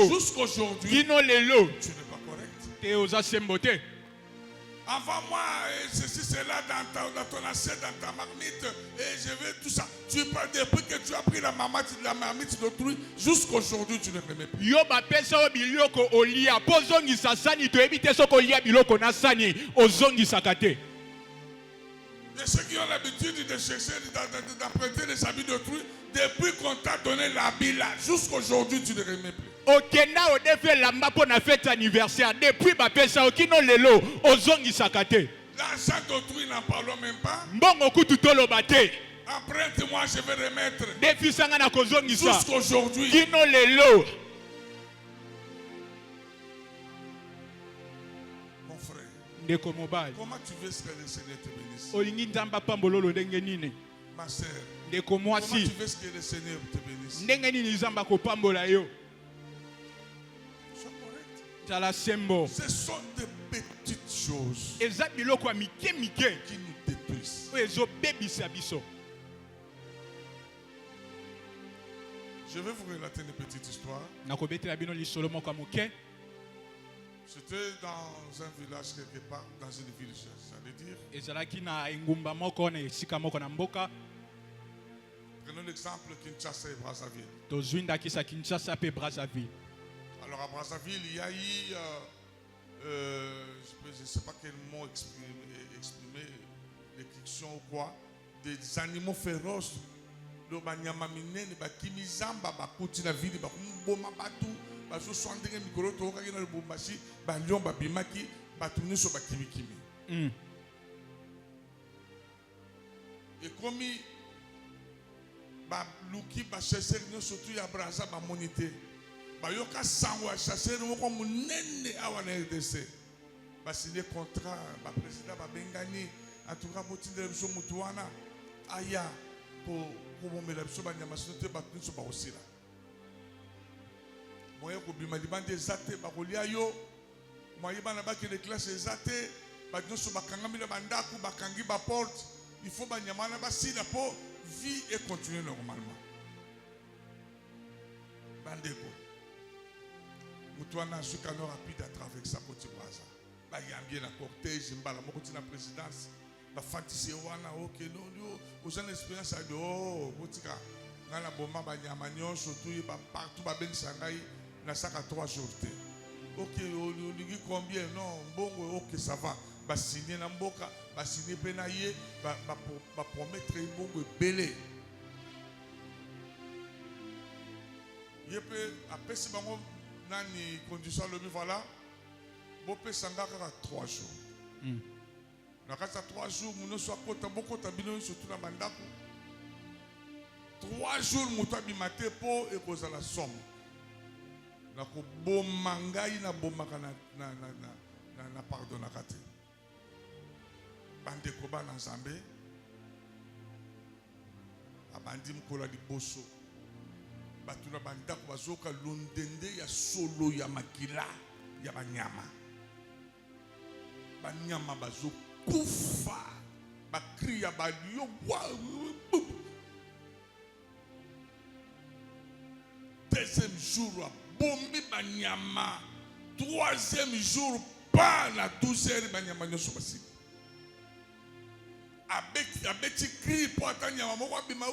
Jusqu'aujourd'hui, tu n'es pas correct. Avant moi, ceci, cela dans ton assiette, dans ta marmite, et je veux tout ça. Tu parles depuis que tu as pris la marmite d'autrui, jusqu'aujourd'hui, tu ne remets plus. Et ceux qui ont l'habitude de chercher, d'emprunter les habits d'autrui, depuis qu'on t'a donné l'habit là, jusqu'aujourd'hui, tu ne remets plus. Okenda odefe lamba pour na fête anniversaire depuis ba pesa okino lelo ozongi sakate. L'argent d'autrui n'en parlons même pas. Mbongo kutu tolo bate. Emprunte-moi, je vais remettre. Defi sanga na kozongi sa. Jusqu'aujourd'hui. Kino lelo. Mon frère. Ndeko mobile. Comment tu veux que le Seigneur te bénisse? Olingi nzamba pambololo ndenge nini? Ma sœur. Ndeko mwasi. Comment tu veux que le Seigneur te bénisse? Ndenge nini nzamba ko pambola yo? Ce sont des petites choses qui nous détruisent. Je vais vous relater une petite histoire. C'était dans un village quelque part, dans une ville, j'allais dire. Prenons l'exemple Kinshasa et Brazzaville. Alors à Brazzaville, il y a eu, je ne sais pas quel mot exprimer, l'écriction ou quoi, des animaux féroces. Le banyamamine, le bakimizamba, bakuti la ville, bakumboma batu, baso swandenge mikoro toka kina le bombashi, balion babimaki, batuni so bakimikimi. Et comme baluki bachesser surtout ya Brazza ba monité. Bayoka sangwa chasser moko munene awa na RDC. Ba signé contrat, ba président ba bengani, en tout cas botinde biso mutuana aya pour bomela biso ba nyama sote ba tunso ba osila. Moye ko bima libande zate ba kolia yo, moye bana ba ke les classes zate, ba nyonso ba kangami na bandaku ba kangi ba porte, il faut ba nyama na ba sila pour vie et continuer normalement. Bandeko. Mutuana Sukano rapide à travers sa côte Brazza. Ba yambie na cortège mbala moko tina présidence. Ba fatise wana ok non aux gens expérience à do botika ngala bomba ba nyama nyonso tout ba partout ba ben sangai na saka 3 jours. OK olingi combien non bongo OK ça va. Ba signer na mboka ba signer pe na ye ba promettre bongo belé. Yepe apesi bango nani condition le voilà bopé sangaka 3 jours. Na kasa 3 jours muno so akota boko tabino surtout na bandako 3 jours muto abimate po ekozala somme na ko bomangai na bomaka na pardonaka te bandeko bana nzambe abandi mkola liboso batuna bandako bazoka londende ya solo ya makila ya banyama bazokufa bakri ya balio deuxième jour bombi banyama troisième jour pas na 12h banyama nyoso basi abeti cri po atanyama moko abima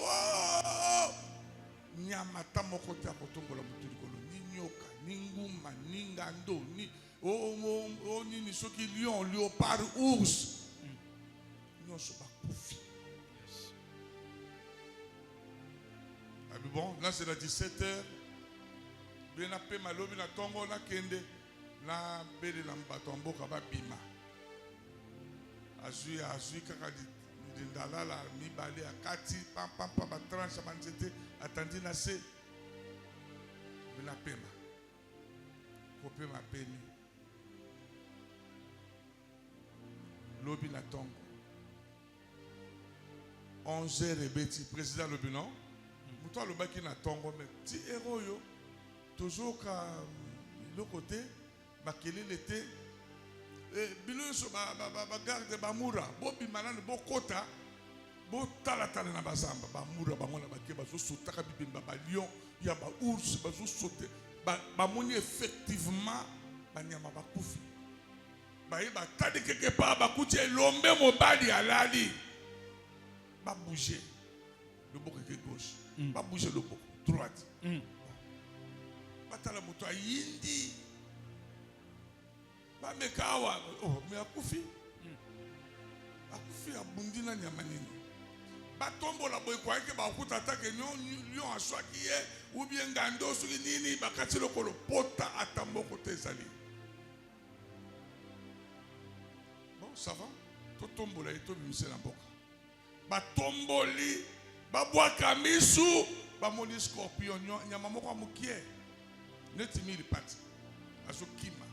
nyama ta moko te akotongola mutu likolo ni nyoka ni nguma ni ngando ni nini soki lion léopard ours nyonso bakufi. Bon là c'est la 17h bien apé malobi na tongo na kende na bele na mbato mboka babima azui kaka ndalala mibale akati pam ba tranche ba nzete atandi na se bila pema kopé ma peni lobi na tongo 11h ebeti président lobi non muto alobaki na tongo mais ti héros yo toujours ka le côté bakelele te bino so ba garde ba mura bobi malane bokota botala tala na bazamba ba mura ba mona ba ke ba zo sauter ka bibimba ba lion ya ba ours ba zo sauter ba moni effectivement ba nyama ba kufi ba yeba tadi quelque part ba kuti lombe mobali alali ba bouger le boko ke gauche ba bouger le boko droite ba tala moto ayindi ba mekawa oh me akufi akufi abundi na nyama nini batombola boy kwa ke ba okuta atake lion aswaki ye ou bien ngando soki nini bakati lokolo pota atamboko tezali bon ça va to tombola eto bimise na mboka batomboli babwaka misu bamoni scorpion nyama moko amukie neti mili pati azokima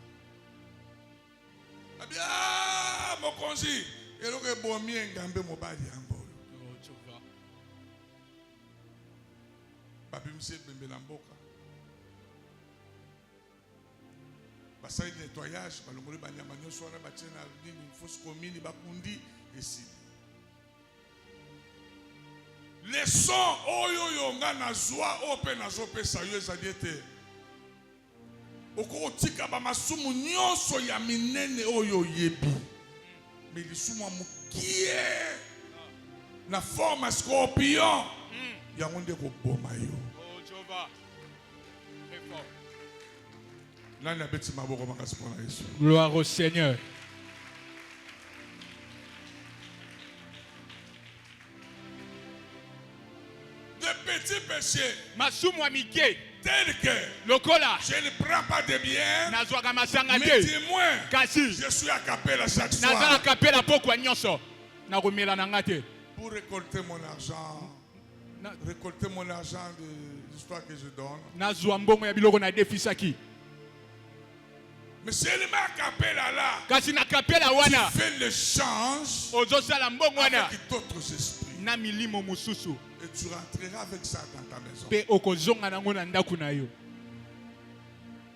abia mokonzi eloko ebomi engambe mobali yango babimisi ebembe na mboka basali nettoyage balongoli banyama nyonso wana batie na nini fosse commune bakundi esili leson oyo nga nazwa oyo mpe nazopesa yo ezali ete okotika bamasumu nyonso ya minene oyo oyebi me lisumu ya mokie na forme ya scorpion yango nde koboma yo nani abeti maboko makasi mpona Yesu. Gloire au Seigneur. De petits péchés masumu ya mike tels que lokola je ne prends pas de bien nazwaka masanga mais te dis-moi kasi je suis à Capella chaque naza na soir kapela pokwa nyonso nakomela na nga te pour récolter mon argent de l'histoire que je donne. nazwa mbongo ya biloko na defisaki Mais seulement à Capella là, kasi na kapela tu wana fais l'échange ozosala mbongo wana avec d'autres esprits na milimo mosusu et tu rentreras avec ça dans ta maison. mpe okozonga nango na ndako na yo.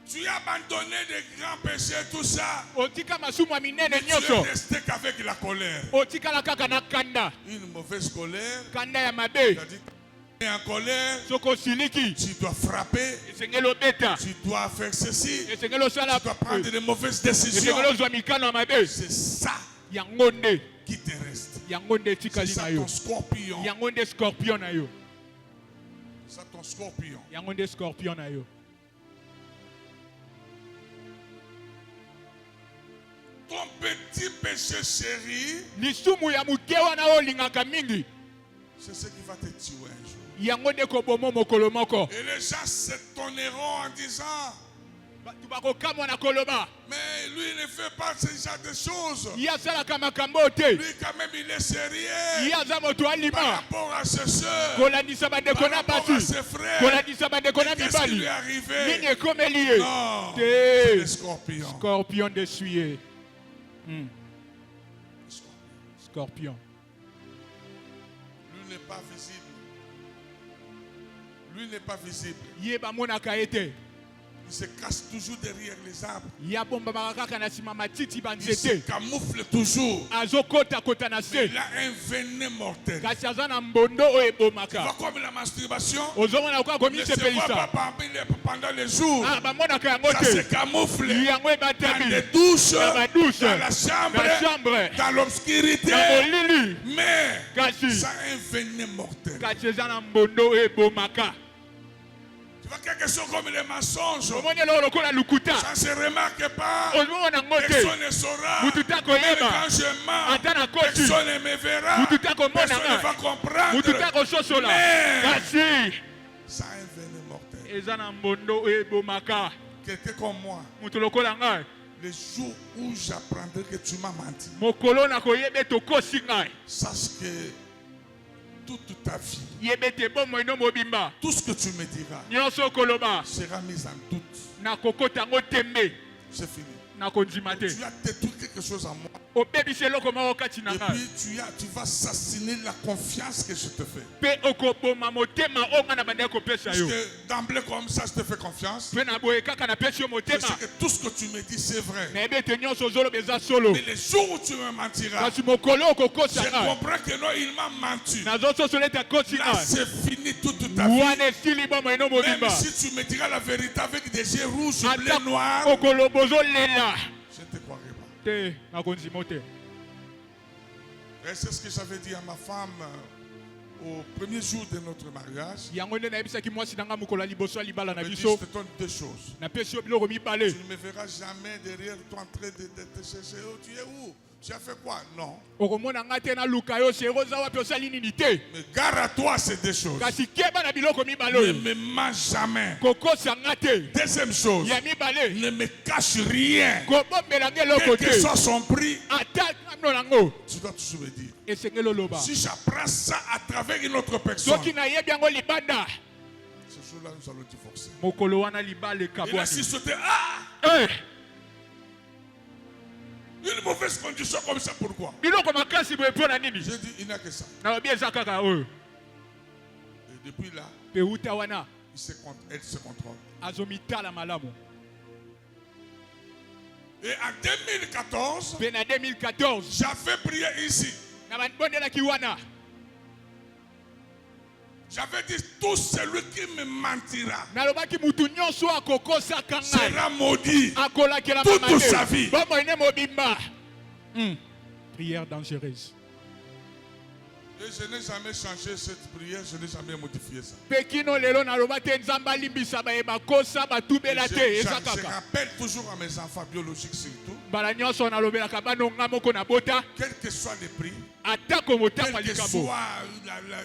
Tu as abandonné des grands péchés, tout ça. otika masumu ya minene Mais tu es nyonso resté qu'avec la colère. otikala kaka na kanda Une mauvaise colère. kanda ya mabe C'est-à-dire que tu es en colère, soki osiliki tu dois frapper, esengeli obeta tu dois faire ceci, tu esengeli osala dois prendre de mauvaises décisions. esengeli ozwa mikano ya mabe C'est ça yango nde qui te reste. yango nde C'est etikali ça na yo ton scorpion. yango nde scorpion na yo C'est ça ton scorpion. yango nde scorpion na yo. Ton petit péché chéri, lisumu ya moke wana oyo olingaka mingi c'est ce qui va te tuer un jour. yango nde koboma mokolo moko Et les gens s'étonneront en disant, bato bakokamwa na koloba mais lui ne fait pas ce genre de choses. ye asalaka makambo te Lui quand même il est sérieux ye aza moto par alima rapport à ses soeurs, kolandisa bandeko par na rapport à basi ses frères. kolandisa bandeko na Qu'est-ce qui lui mibali est arrivé? nini ekomeli ye Non, c'est te le scorpion. scorpion desuye scorpion Lui n'est pas visible. Lui n'est pas visible. ye bamonaka ye te Il se cache toujours derrière les arbres. ye abombamaka kaka na nsima matiti Il se banzete camoufle toujours. azokotakota na se Il a un venin mortel. kasi aza na mbondo oyo Tu vois ebomaka comme la masturbation ozomona koka ne se voit pas komisepelisa pendant les jours. bamonaka yango Ça se te camoufle yango dans ebatami les douches, na badouche dans la na chambre, chambre dans l'obscurité. na molili Mais kasi ça a un venin mortel. kasi eza na mbondo oyo ebomaka. Tu vois quelque chose comme les mensonges. omoni eloko lokola lukuta Ça ne se remarque pas. ozomona yango te Personne ne saura. mutu ta Même koyeba quand je mens, ata na koti personne ne me verra. mutu ta komona Personne ne va nga mutu ta comprendre. kososola Mais kasi ça a un venin mortel. eza na mbondo oyo ebomaka. Quelqu'un comme moi, mutu lokola ngai le jour où j'apprendrai que tu m'as menti, mokolo na koyeba ete okosi ngai sache que toute ta vie, yeba ete bomoi no mobimba tout ce que tu me diras nyonso okoloba sera mis en doute. nakokota yango tembe C'est fini. nakondima te. Tu as détruit quelque chose en moi. Et puis tu vas assassiner la confiance que je te fais. Parce que d'emblée comme ça, je te fais confiance. Parce que tout ce que tu me dis, c'est vrai. Mais les jours où tu me mentiras, je comprends que non, il m'a menti. Là, c'est fini toute ta vie. Même si tu me diras la vérité avec des yeux rouges, bleus, noirs, je ne te croirai pas. Et c'est ce que j'avais dit à ma femme au premier jour de notre mariage. Je te donne deux choses. Tu ne me verras jamais derrière toi en train de te chercher. Oh, tu es où? Tu as fait quoi? Non. Mais garde à toi ces deux choses. Ne me mens jamais. Deuxième chose, ne me cache rien. Quel que soit son prix, tu dois toujours me dire. Si j'apprends ça à travers une autre personne, ce jour-là nous allons divorcer. Et là, si c'était une mauvaise condition comme ça, pourquoi? J'ai dit, il n'y a que ça. Et depuis là, elle se contrôle. Et en 2014, j'avais prié ici. J'avais dit, tout celui qui me mentira sera maudit toute sa vie. Prière dangereuse. Et je n'ai jamais changé cette prière, je n'ai jamais modifié ça. Je rappelle toujours à mes enfants biologiques surtout, quel que soit le prix, quel que soit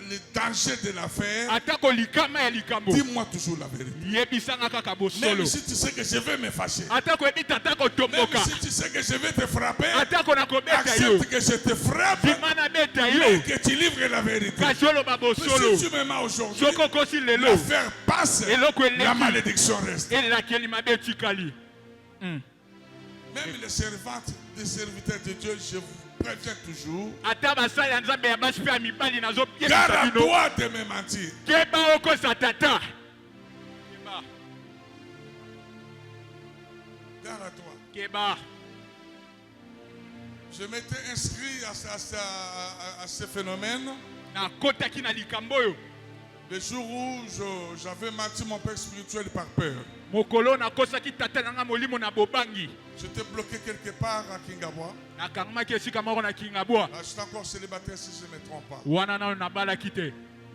le danger de l'affaire, dis-moi toujours la vérité. Même si tu sais que je vais me fâcher, même si tu sais que je vais te frapper, accepte que je te frappe, mais que tu livres la vérité. Mais si tu me mets aujourd'hui, l'affaire passe, la malédiction reste. Même les servantes, les serviteurs de Dieu, je vous préviens toujours, garde à toi de me mentir. Garde à toi. Je m'étais inscrit à ce phénomène le jour où j'avais menti mon père spirituel par peur. J'étais bloqué quelque part à Kingabwa. J'étais encore célibataire si je ne me trompe pas.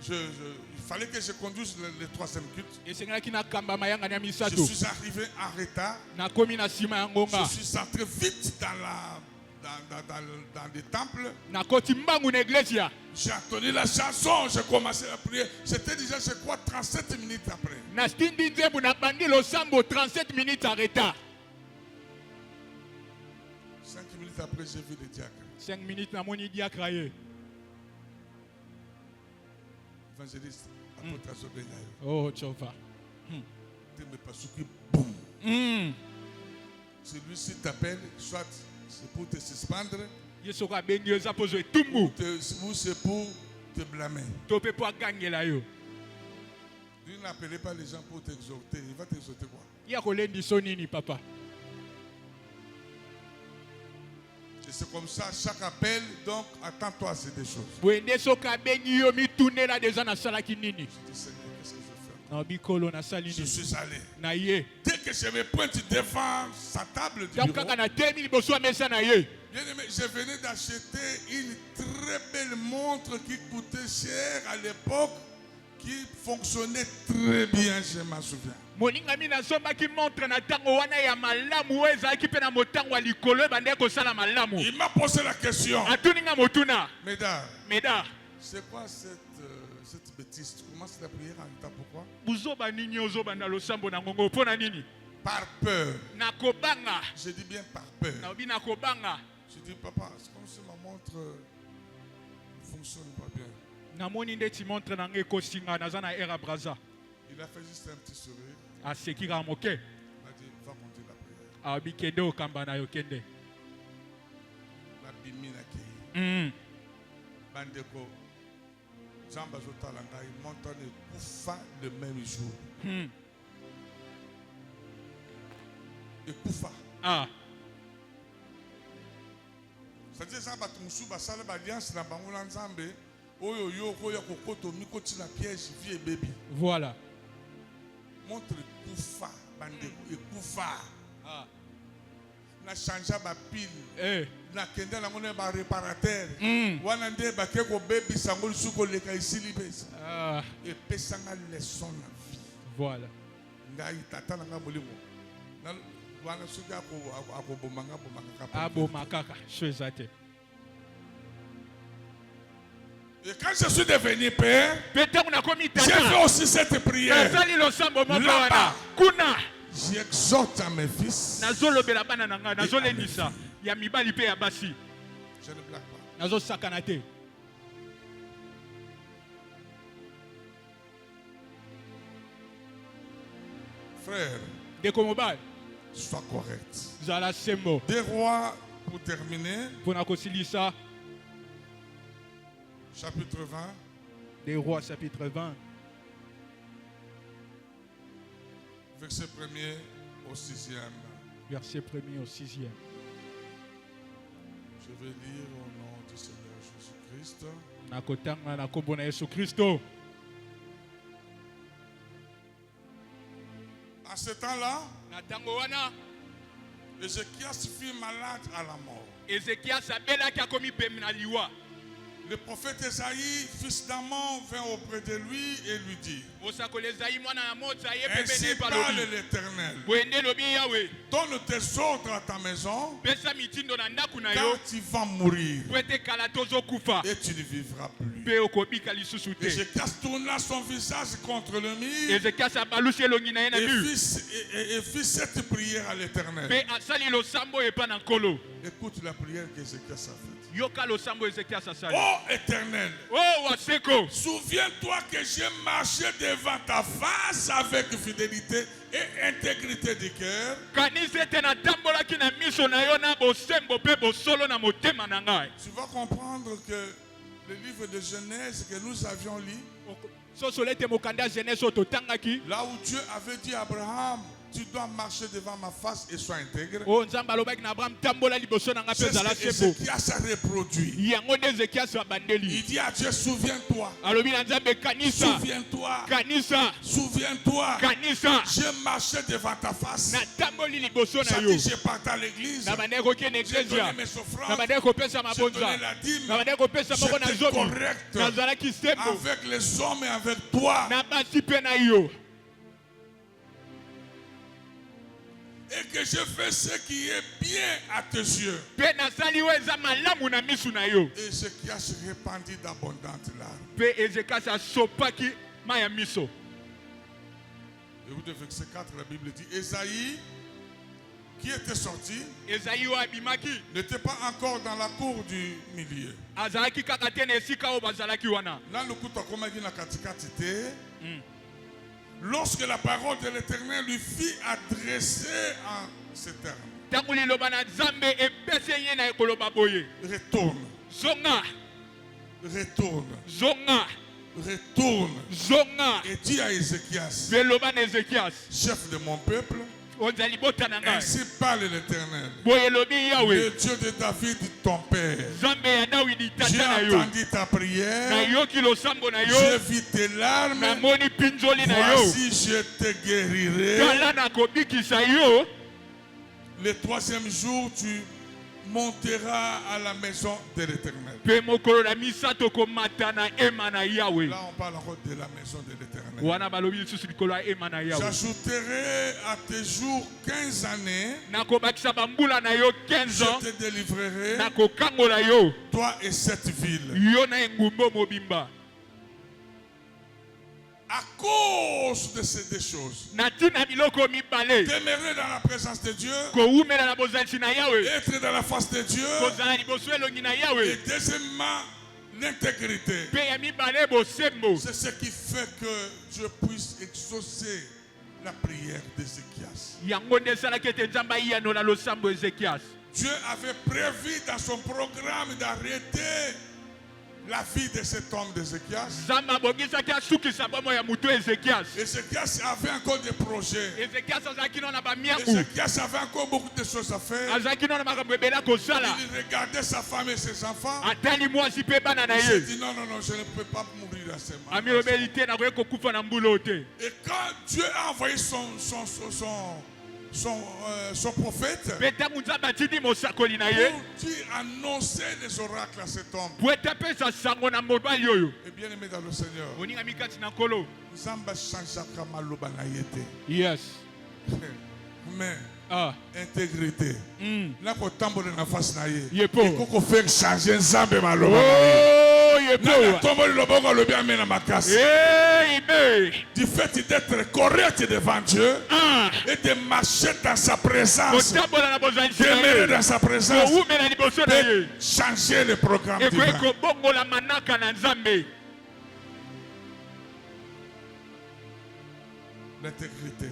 Il fallait que je conduise le troisième culte. Je suis arrivé en retard. Je suis entré vite dans des temples. J'ai entendu la chanson, j'ai commencé à prier. C'était déjà, je crois, 37 minutes après. 37 minutes en retard. 5 minutes après, j'ai vu le diacre. 5 minutes, mon diacre. Évangéliste, apôtre Azobenayo. Oh, Tchova. Boum. Celui-ci t'appelle, soit c'est pour te suspendre, ou c'est pour te blâmer. Lui n'appelez pas les gens pour t'exhorter. Il va t'exhorter quoi? Papa. Et c'est comme ça, chaque appel, donc attends-toi à ces deux choses. Je dis, Seigneur, qu'est-ce que je fais? Je suis allé. Dès que je me pointe devant sa table du bureau, bien-aimé, je venais d'acheter une très belle montre qui coûtait cher à l'époque, qui fonctionnait très bien, je m'en souviens. Il m'a posé la question. Médard, c'est quoi cette bêtise? Tu commences la prière en temps, pourquoi? Par peur. Je dis bien par peur. Je dis, papa, c'est comme si ma montre ne fonctionne pas bien. Il a fait juste un petit sourire. Il a dit, va continuer la prière. La Bandeko, Zamba Zotalanga, il monte en Koufa le même jour. Et Koufa. Ah. C'est-à-dire que Zamba Toumsou, Basale Baliance, la Bangoula Nzambe, Oyo Yo, Koya Kokoto, Mikoti na piège, vie et bébé. Voilà. Montre Koufa, Bandeko, et Koufa. Ah. Na changé ma pile. Eh. Na kende na ngone ba réparateur. Wana nde ba ke ko baby sangol suko le ka isili pesa. Ah. Et pesa nga leçon na vie. Voilà. Ngai tata na nga bolimo. Na wana suka ko bomanga ka. Abo makaka, chezate. Et quand je suis devenu père, j'ai fait aussi cette prière. Là-bas. J'exhorte à mes fils. Je ne blague pas. Frère, sois correct. Des rois, pour terminer, chapitre 20. Des rois, chapitre 20. Verset 1er au 6e. Verset 1er au 6e. Je vais lire au nom du Seigneur Jésus-Christ. Nakotanga na kombo na Yesu Kristo. À ce temps-là, Ézéchias fut malade à la mort. Le prophète Esaïe, fils d'Amon, vint auprès de lui et lui dit: Ainsi parle l'Éternel. Donne tes ordres à ta maison, car tu vas mourir et tu ne vivras plus. Ézéchias tourna son visage contre le mur et fit cette prière à l'Éternel. Écoute la prière qu'Ézéchias a faite. Oh Éternel, souviens-toi que j'ai marché devant ta face avec fidélité et intégrité de cœur. Tu vas comprendre que le livre de Genèse que nous avions lu, là où Dieu avait dit à Abraham: tu dois marcher devant ma face et sois intègre. C'est ce que Ézéchias a reproduit. Il dit à Dieu: souviens-toi. Souviens-toi. Souviens-toi. J'ai marché devant ta face. Ça dit, j'ai parti à l'église. J'ai donné mes offrandes. J'ai donné la dîme. J'étais correct avec les hommes et avec toi. Et que je fais ce qui est bien à tes yeux. Et Ézéchias répandit d'abondantes larmes. Et vous de verset 4, la Bible dit: Esaïe, qui était sorti, n'était pas encore dans la cour du milieu. Lorsque la parole de l'Éternel lui fit adresser en ces termes: retourne, retourne, retourne, et dis à Ézéchias, chef de mon peuple, ainsi parle l'Éternel, le Dieu de David ton père. J'ai entendu ta prière, j'ai vu tes larmes, voici je te guérirai. Le troisième jour tu monteras à la maison de l'Éternel. Là on parle encore de la maison de l'Éternel. J'ajouterai à tes jours 15 années. Je te délivrerai, toi et cette ville. À cause de ces deux choses, demeurer dans la présence de Dieu, être dans la face de Dieu, et deuxièmement, l'intégrité. C'est ce qui fait que je puisse exaucer la prière d'Ézéchias. Dieu avait prévu dans son programme d'arrêter la vie de cet homme d'Ézéchias. Ézéchias avait encore des projets. Ézéchias avait encore beaucoup de choses à faire. Il regardait sa femme et ses enfants. Il s'est dit non, je ne peux pas mourir à ce moment. Et quand Dieu a envoyé son prophète pour annoncer les oracles à cet homme. Et bien aimé dans le Seigneur, yes. Mais intégrité. Là pour tambour na face na ye. Il faut faire changer Nzambe maloba. Du fait d'être correct devant Dieu et de marcher dans sa présence, demeurer dans sa présence, de changer le programme divin. L'intégrité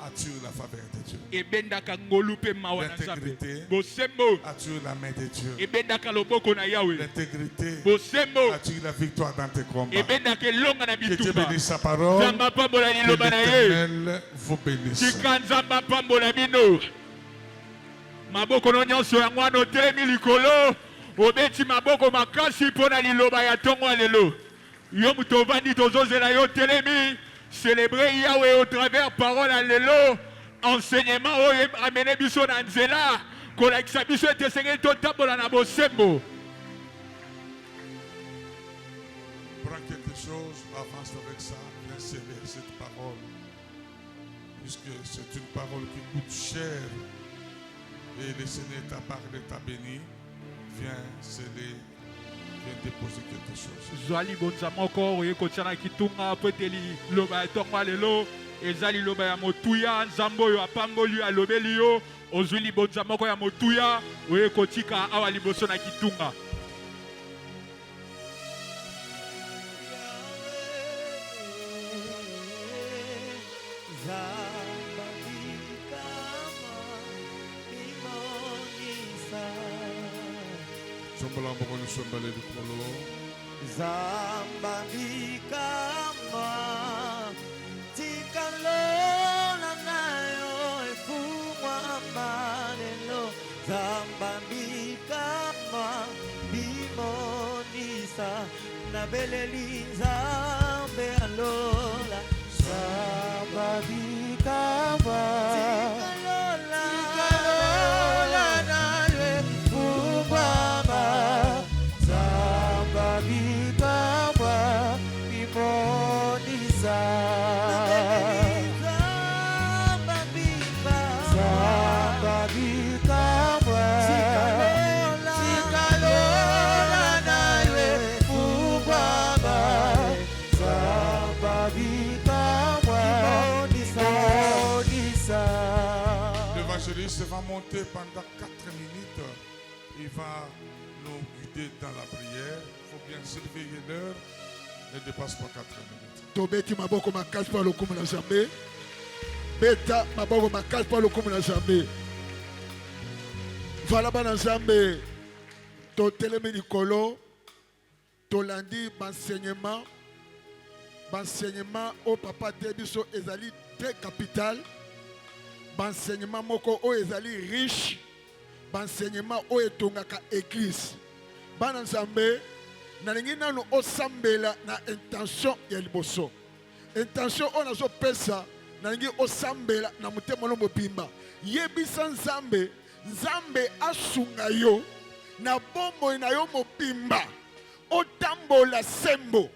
attire la faveur de Dieu. L'intégrité attire la main de Dieu. L'intégrité attire la victoire dans tes combats. Que Dieu bénisse sa parole. Que l'Éternel vous bénisse. Maboko no nyonso ya ngwana otemi likolo obeti maboko makasi mpona liloba ya tongo lelo yo muto vandi tozozela yo telemi célébrer Yahweh au travers parole à l'élo, enseignement amené biso na nzela, kolakisa biso ete sengeli totambola na bosembo. Prends quelque chose, avance avec ça, viens serrer cette parole, puisque c'est une parole qui coûte cher, et le Seigneur t'a parlé, t'a béni, viens sceller. Déposer quelque chose. Zwali bonza moko oye kotiana kitunga peteli loba etongwa lelo ezali loba ya motuya nzambo yo apamboli alobeli yo ozwili bonza moko ya motuya oye kotika awa liboso na kitunga. Zamba bikama tikalola nayo efumwa malelo Zamba bikama bimonisa na beleli Nzambe alola Zamba bikama tikalola nayo efumwa L'évangéliste va monter pendant 4 minutes. Il va nous guider dans la prière. Il faut bien surveiller l'heure. Ne dépasse pas 4 minutes. Tobeti maboko makasi pa lokumu na Nzambe. Beta maboko makasi pa lokumu na Nzambe. Vala bana Nzambe. To telemi likolo. To landi enseignement au papa Debiso ezali très capital. Enseignement moko o ezali riche. Enseignement o etongaka église. Bana Nzambe nalingi nanu osambela na intention ya liboso. Intention on azo pesa nalingi osambela na mutema lo mobimba. Yebisa Nzambe, Nzambe asunga yo na bombo na yo mobimba. Otambola sembo.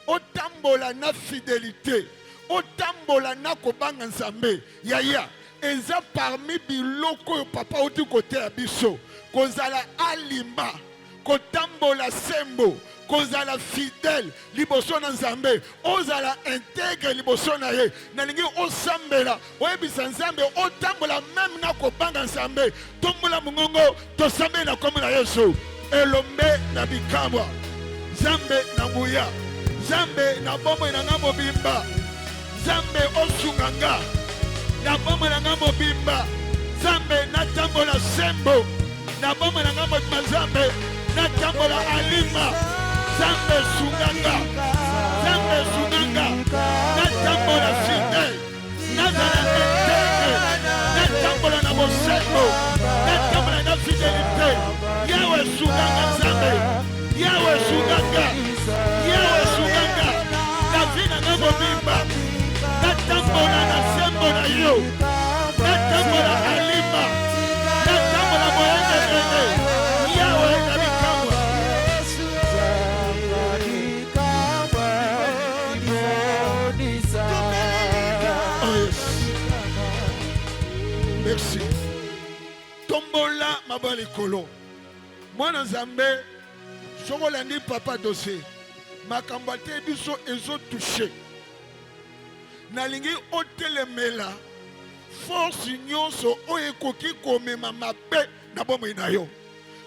Otambola na fidélité. Otambola na kobanga Nzambe. Yaya eza parmi biloko yo papa oti kote ya biso. Kozala alima. Kotambola sembo. Kozala fidèle liboso na Nzambe. Ozala intègre liboso na ye. Nalingi osambela. Oyebisa Nzambe otambola même na kobanga Nzambe. Tombola mungongo tosambe na kombo na Yesu. Elombe na bikabwa. Nzambe na nguya. Nzambe na bombo na ngambo bimba. Nzambe osunganga. Na bombo na ngambo bimba. Nzambe na tambola bosembo na bomba na ngambo mazambe na tambola alima zambe sunganga na tambola fide na zala etenge na tambola na bosembo na tambola na fidelite yawe sunganga zambe yawe sunganga na vina na bobimba na tambola na sembo na yo na tambola alima na tambola moyenge yawe na bikamwa merci tombola mabali kolo mwana nzambe sokolandi papa dossier makambo te biso ezotouche nalingi otelemela force nyonso oyo ekoki komema mabe na bomoi na yo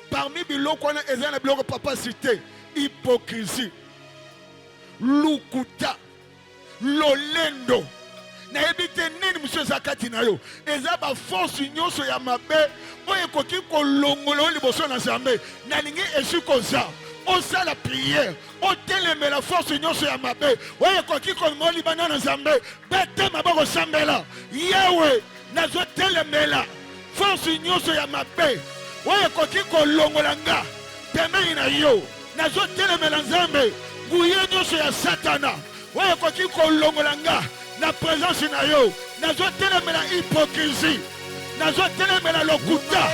parmi biloko wana eza na biloko papa cité hypocrisie lukuta lolendo nayebi te nini mosu eza kati na yo eza baforce nyonso ya mabe oyo ekoki kolongola yo liboso na nzambe nalingi esi koza osala prière otelemela force nyonso ya mabe oyo ekoki komema libanda na nzambe bete maboko osambela yawe nazotelemela force nyonso ya mabe oyo ekoki kolongola nga pembeni na yo nazotelemela nzambe nguye nyonso ya satana oyo ekoki kolongola nga na présence na yo nazotelemela hypocrisie nazotelemela lokuta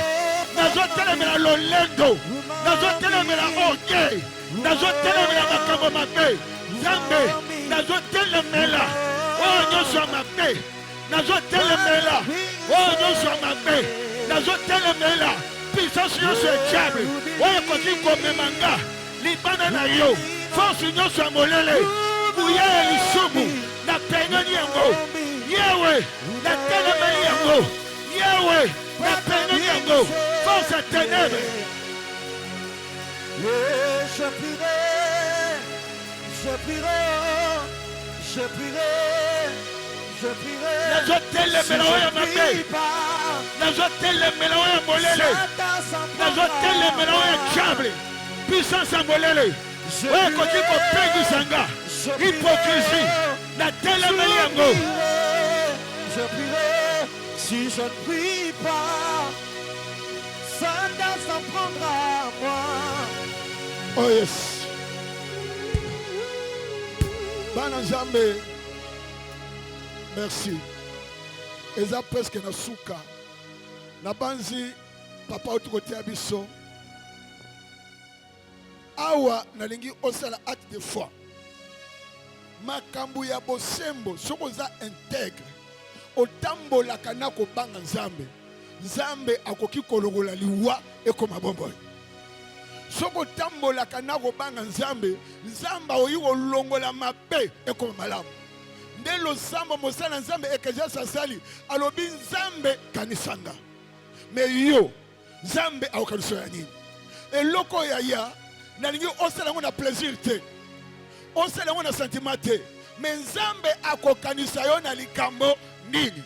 nazotelemela lolendo nazotelemela orgueil nazotelemela makambo mabe nzambe nazotelemela oyo nyonso ya mabe nazotelemela oyo nyonso ya mabe nazotelemela puissance nyonso ya diable oyo ekoki komema nga libanda na yo force nyonso ya molele nguya ya lisumu napengani yango yewe natelemeli yango yewe napengani yango force ya ténèbre je prierai nazotelemela oyo ya mabe nazotelemela oyo ya molele nazotelemela oyo ya diable puissance ya molele oyo ekoki kopengisa nga hypocrisie natelemeli yango je prierai si je ne prie pas Satan s'en prendra à moi. Oh yes. Bana Nzambe, merci. Eza presque na suka. Na banzi papa otukote abiso. Awa nalingi osala acte de foi. Makambu ya bosembo soko za intègre. Otambola kana ko banga Nzambe. Nzambe akoki kolongola liwa ekoma bomboy. Soko tambola kana ko banga Nzambe, Nzamba oyi kolongola mabe ekoma malamu. Ndelo samba mosala Nzambe ekeja sasali alobi Nzambe kanisanga. Me yo Nzambe akokanisa ya nini? Eloko ya nalingi osala ngo na plaisir te. Osala ngo na sentiment te. Me Nzambe akokanisa yo na likambo nini?